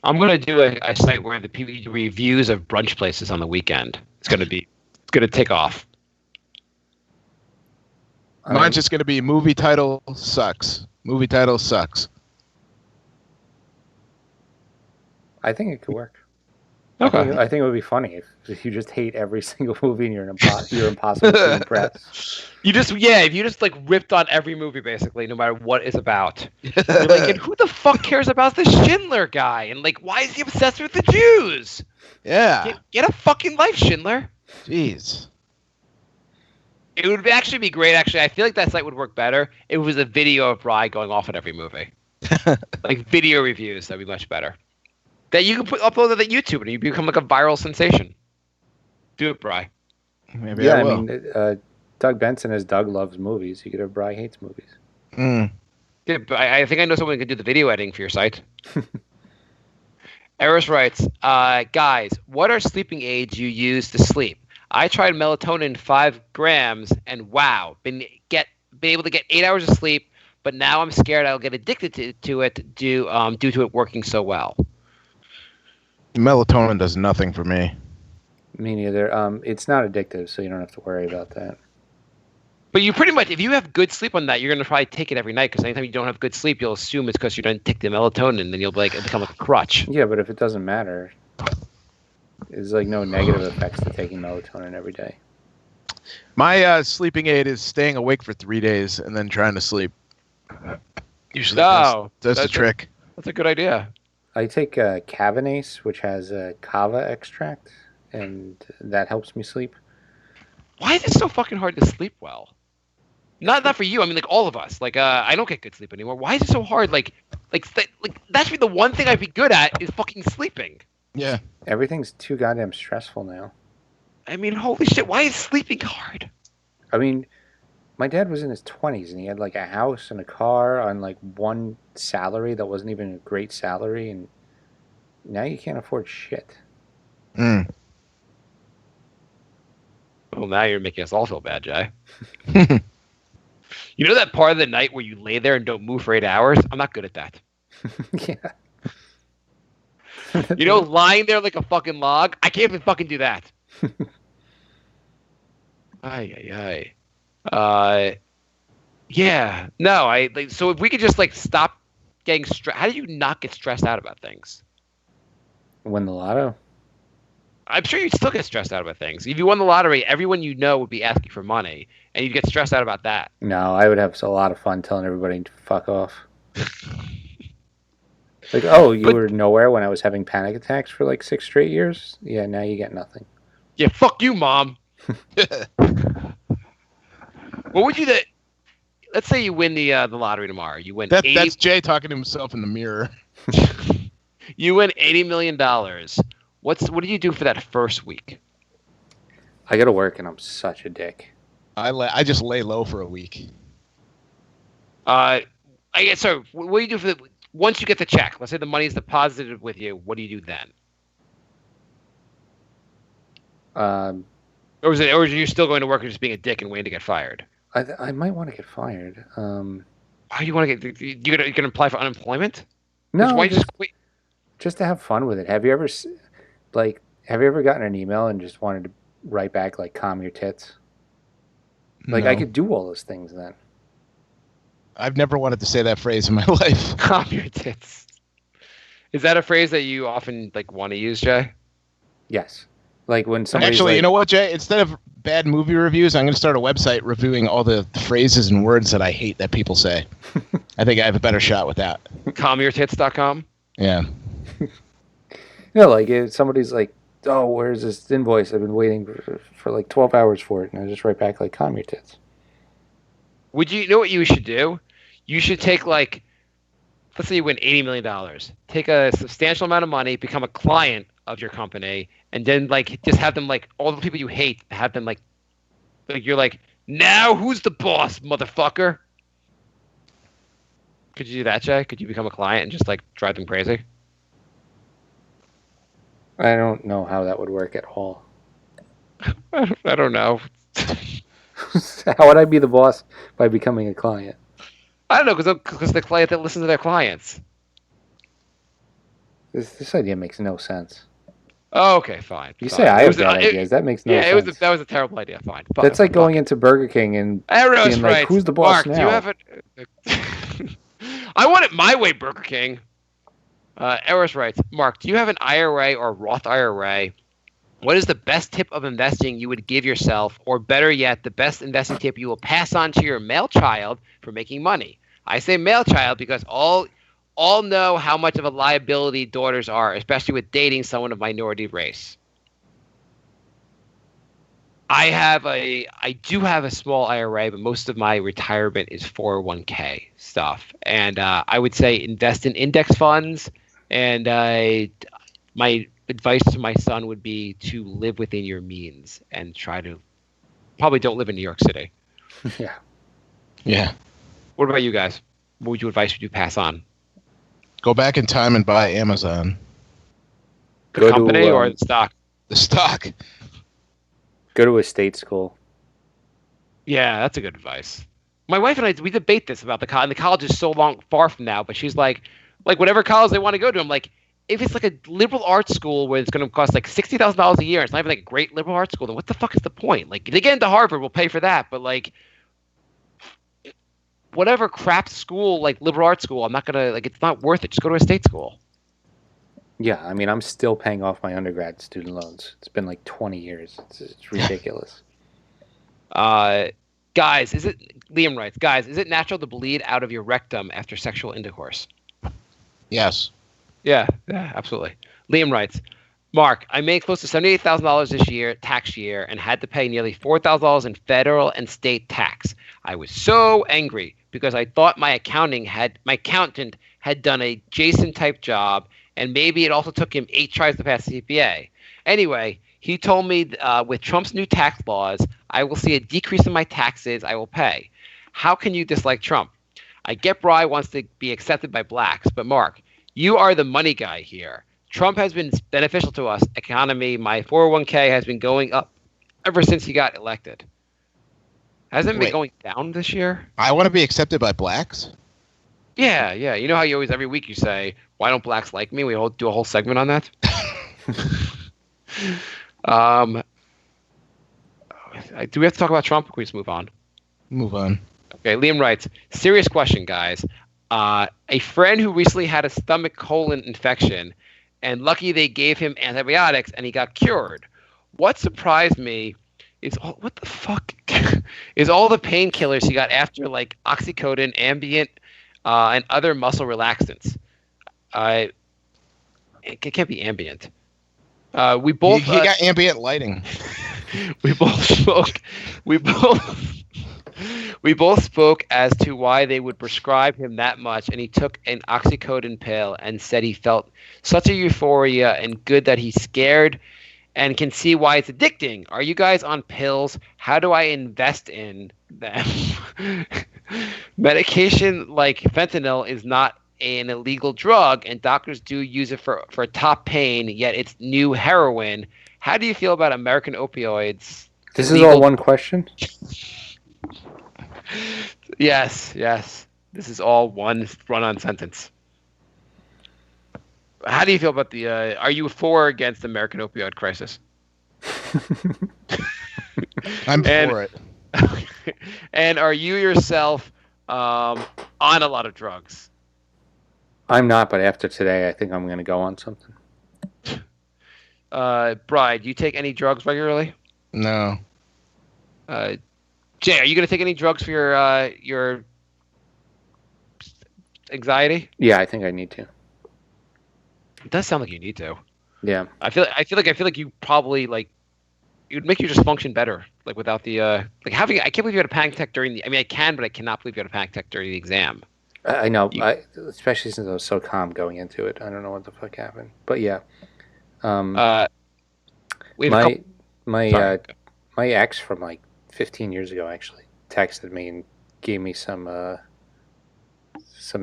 I'm going to do a site where the people do reviews of brunch places on the weekend. It's going to take off. Mine's just going to be movie title sucks. Movie title sucks. I think it could work. Okay. I think it would be funny if you just hate every single movie and you're impossible to impress. If you just like ripped on every movie basically, no matter what it's about. You're like, and who the fuck cares about this Schindler guy? And like, why is he obsessed with the Jews? Yeah. Get a fucking life, Schindler. Jeez. It would actually be great. Actually, I feel like that site would work better if it was a video of Bry going off at every movie, like video reviews. That'd be much better. That you can upload it to YouTube and you become like a viral sensation. Do it, Bry. Maybe I will. mean, Doug Benson as Doug Loves Movies. You could have Bry Hates Movies. Mm. Yeah, but I think I know someone who can do the video editing for your site. Eris writes, guys, what are sleeping aids you use to sleep? I tried melatonin 5 grams and wow, been able to get 8 hours of sleep, but now I'm scared I'll get addicted to it due to it working so well. Melatonin does nothing for me. Me neither. It's not addictive, so you don't have to worry about that. But you pretty much, if you have good sleep on that, you're going to probably take it every night because anytime you don't have good sleep, you'll assume it's because you don't take the melatonin, and then you'll become like a crutch. Yeah, but if it doesn't matter, there's like no negative effects to taking melatonin every day. My sleeping aid is staying awake for 3 days and then trying to sleep. Usually that's the trick. That's a good idea. I take Kavanace, which has a kava extract, and that helps me sleep. Why is it so fucking hard to sleep well? Not for you. I mean, like all of us. Like, I don't get good sleep anymore. Why is it so hard? Like that's the one thing I'd be good at is fucking sleeping. Yeah. Everything's too goddamn stressful now. I mean, holy shit! Why is sleeping hard? I mean, my dad was in his 20s and he had like a house and a car on like one salary that wasn't even a great salary, and now you can't afford shit. Mm. Well, now you're making us all feel bad, Jay. You know that part of the night where you lay there and don't move for 8 hours? I'm not good at that. Yeah. You know, lying there like a fucking log? I can't even fucking do that. Yeah. No, so if we could just like stop getting stressed. How do you not get stressed out about things? Win the lotto. I'm sure you'd still get stressed out about things. If you won the lottery, everyone you know would be asking for money, and you'd get stressed out about that. No, I would have a lot of fun telling everybody to fuck off. Like, oh, you were nowhere when I was having panic attacks for like 6 straight years? Yeah, now you get nothing. Yeah, fuck you, Mom. What would you do? Let's say you win the lottery tomorrow. You win. That's Jay talking to himself in the mirror. You win $80 million. What do you do for that first week? I go to work and I'm such a dick. I just lay low for a week. What do you do once you get the check? Let's say the money's deposited with you. What do you do then? Or are you still going to work and just being a dick and waiting to get fired? I might want to get fired. Why do you want to get? You're gonna apply for unemployment? No, why just quit? just to have fun with it. Have you ever gotten an email and just wanted to write back like "calm your tits"? Like No. I could do all those things then. I've never wanted to say that phrase in my life. Calm your tits. Is that a phrase that you often like want to use, Jay? Yes. Like when somebody's Actually, like, you know what, Jay? Instead of bad movie reviews, I'm going to start a website reviewing all the phrases and words that I hate that people say. I think I have a better shot with that. Calmyourtits.com? Yeah. like if somebody's like, "Oh, where's this invoice? I've been waiting for like 12 hours for it," and I just write back like, "Calm your tits." You know what you should do? You should take like, let's say you win $80 million. Take a substantial amount of money, become a client of your company, and then like just have them like all the people you hate, have them like you're like, now who's the boss, motherfucker? Could you do that, Jay? Could you become a client and just like drive them crazy? I don't know how that would work at all. I don't know. How would I be the boss by becoming a client? I don't know, because the client that listens to their clients. This idea makes no sense. Oh, okay, fine. You fine. say I have bad ideas. That makes no sense. Yeah, that was a terrible idea. Fine. That's like going into Burger King and Arrow's being like, right. "Who's the boss Mark, now?" do you have a... I want it my way, Burger King. Eros writes, Mark, do you have an IRA or Roth IRA? What is the best tip of investing you would give yourself, or better yet, the best investing tip you will pass on to your male child for making money? I say male child because all know how much of a liability daughters are, especially with dating someone of minority race. I do have a small IRA, but most of my retirement is 401k stuff. And I would say invest in index funds. And my advice to my son would be to live within your means and probably don't live in New York City. Yeah. Yeah. What about you guys? What advice would you pass on? Go back in time and buy Amazon. The company or the stock? The stock. Go to a state school. Yeah, that's a good advice. My wife and I, we debate this about the college. And the college is so far from now, but she's like whatever college they want to go to. I'm like, if it's like a liberal arts school where it's going to cost like $60,000 a year, it's not even like a great liberal arts school, then what the fuck is the point? Like, if they get into Harvard, we'll pay for that. But like, whatever crap school, like liberal arts school, I'm not going to, like, it's not worth it. Just go to a state school. Yeah, I mean, I'm still paying off my undergrad student loans. It's been like 20 years. It's ridiculous. Guys, Liam writes, guys, is it natural to bleed out of your rectum after sexual intercourse? Yes. Yeah, absolutely. Liam writes, Mark, I made close to $78,000 this year, tax year, and had to pay nearly $4,000 in federal and state tax. I was so angry because I thought my accountant had done a Jason-type job, and maybe it also took him 8 tries to pass the CPA. Anyway, he told me with Trump's new tax laws, I will see a decrease in my taxes I will pay. How can you dislike Trump? I get Bry wants to be accepted by blacks, but Mark, you are the money guy here. Trump has been beneficial to us. Economy, my 401k has been going up ever since he got elected. Hasn't it been going down this year? I want to be accepted by blacks? Yeah. You know how you always, every week you say, why don't blacks like me? We all do a whole segment on that. Do we have to talk about Trump? Or can we just move on? Move on. Okay, Liam writes, serious question, guys. A friend who recently had a stomach colon infection, and lucky they gave him antibiotics and he got cured. What surprised me is what the fuck is all the painkillers he got after, like oxycodone, Ambient, and other muscle relaxants. It can't be Ambient. We both he got ambient lighting. We both spoke as to why they would prescribe him that much, and he took an oxycodone pill and said he felt such a euphoria and good that he's scared and can see why it's addicting. Are you guys on pills? How do I invest in them? Medication like fentanyl is not an illegal drug, and doctors do use it for top pain, yet it's new heroin. How do you feel about American opioids? This is all one question? Yes. This is all one run-on sentence. How do you feel about the? Are you for or against the American opioid crisis? I'm for it. And are you yourself on a lot of drugs? I'm not, but after today, I think I'm going to go on something. Bride, do you take any drugs regularly? No. Jay, are you going to take any drugs for your anxiety? Yeah, I think I need to. It does sound like you need to. Yeah. I feel like you probably like it would make you just function better, like without the like having. I can't believe you had a panic attack during the. I mean, I can, but I cannot believe you had a panic attack during the exam. I know, especially since I was so calm going into it. I don't know what the fuck happened, but yeah. My ex from like 15 years ago actually texted me and gave me some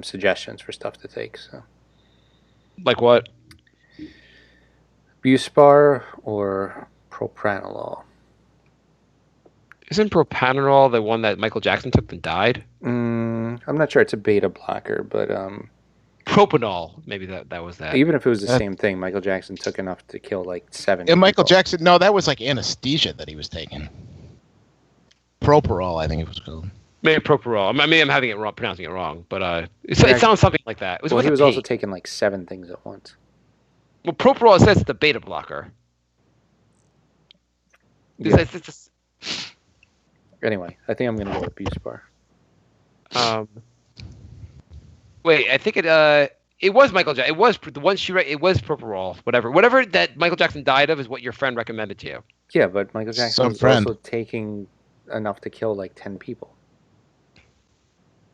suggestions for stuff to take. So, like what? Buspar or propranolol. Isn't propranolol the one that Michael Jackson took and died? I'm not sure. It's a beta blocker, but propanol. Maybe that was that. Even if it was the same thing, Michael Jackson took enough to kill like 7 people. Michael Jackson, no, that was like anesthesia that he was taking. Proparol, I think it was called. Maybe proparol. I mean, I'm having it wrong, pronouncing it wrong, but it sounds something like that. He was also taking like 7 things at once. Well, proparol says it's the beta blocker. Yeah. Anyway, I think I'm going to go with Buspar. Wait, I think it was Michael Jackson. It was the one she read. It was proparol. Whatever that Michael Jackson died of is what your friend recommended to you. Yeah, but Michael Jackson was also taking enough to kill like 10 people.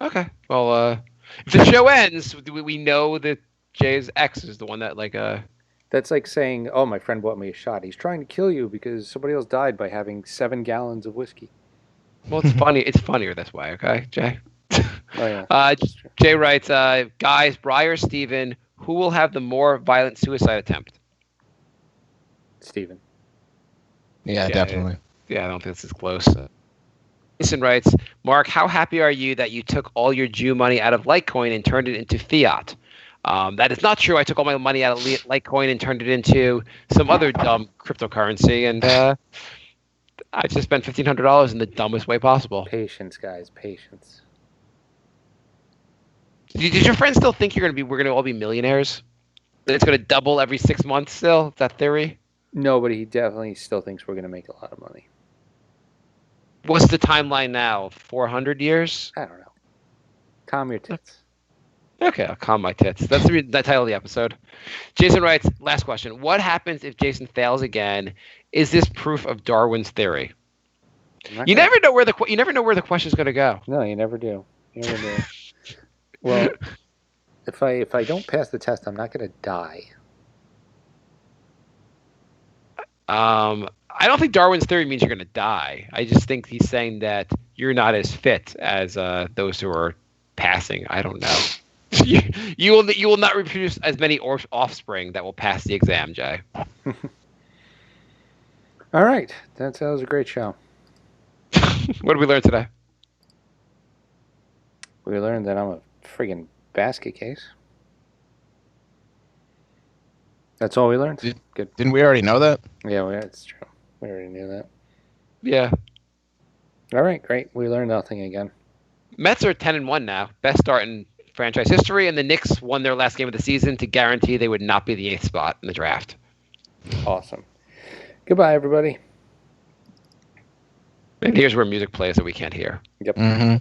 Okay. Well, if the show ends, we know that Jay's ex is the one that like That's like saying, "Oh, my friend bought me a shot. He's trying to kill you because somebody else died by having 7 gallons of whiskey." Well, it's funny. It's funnier this way, okay, Jay? Oh, yeah. Jay writes, guys, Briar, Steven, who will have the more violent suicide attempt? Steven. Yeah, definitely. I don't think this is close. Jason writes, Mark, how happy are you that you took all your Jew money out of Litecoin and turned it into fiat? That is not true. I took all my money out of Litecoin and turned it into some other dumb cryptocurrency, and I just spent $1,500 in the dumbest way possible. Patience, guys, patience. Did your friends still think we're going to all be millionaires? That it's going to double every 6 months still? Is that theory? No, but he definitely still thinks we're going to make a lot of money. What's the timeline now? 400 years? I don't know. Calm your tits. Okay, I'll calm my tits. That's the title of the episode. Jason writes, last question. What happens if Jason fails again? Is this proof of Darwin's theory? You never know where the question's going to go. No, you never do. You never do. Well, if I don't pass the test, I'm not going to die. I don't think Darwin's theory means you're going to die. I just think he's saying that you're not as fit as those who are passing. I don't know. you will not reproduce as many offspring that will pass the exam, Jay. All right, that was a great show. What did we learn today? We learned that I'm a friggin' basket case. That's all we learned. Good. Didn't we already know that? Yeah, that's true. We already knew that. Yeah. All right, great. We learned nothing again. Mets are 10-1 now, best start in franchise history, and the Knicks won their last game of the season to guarantee they would not be the 8th spot in the draft. Awesome. Goodbye, everybody. And here's where music plays that we can't hear. Yep. Mm-hmm.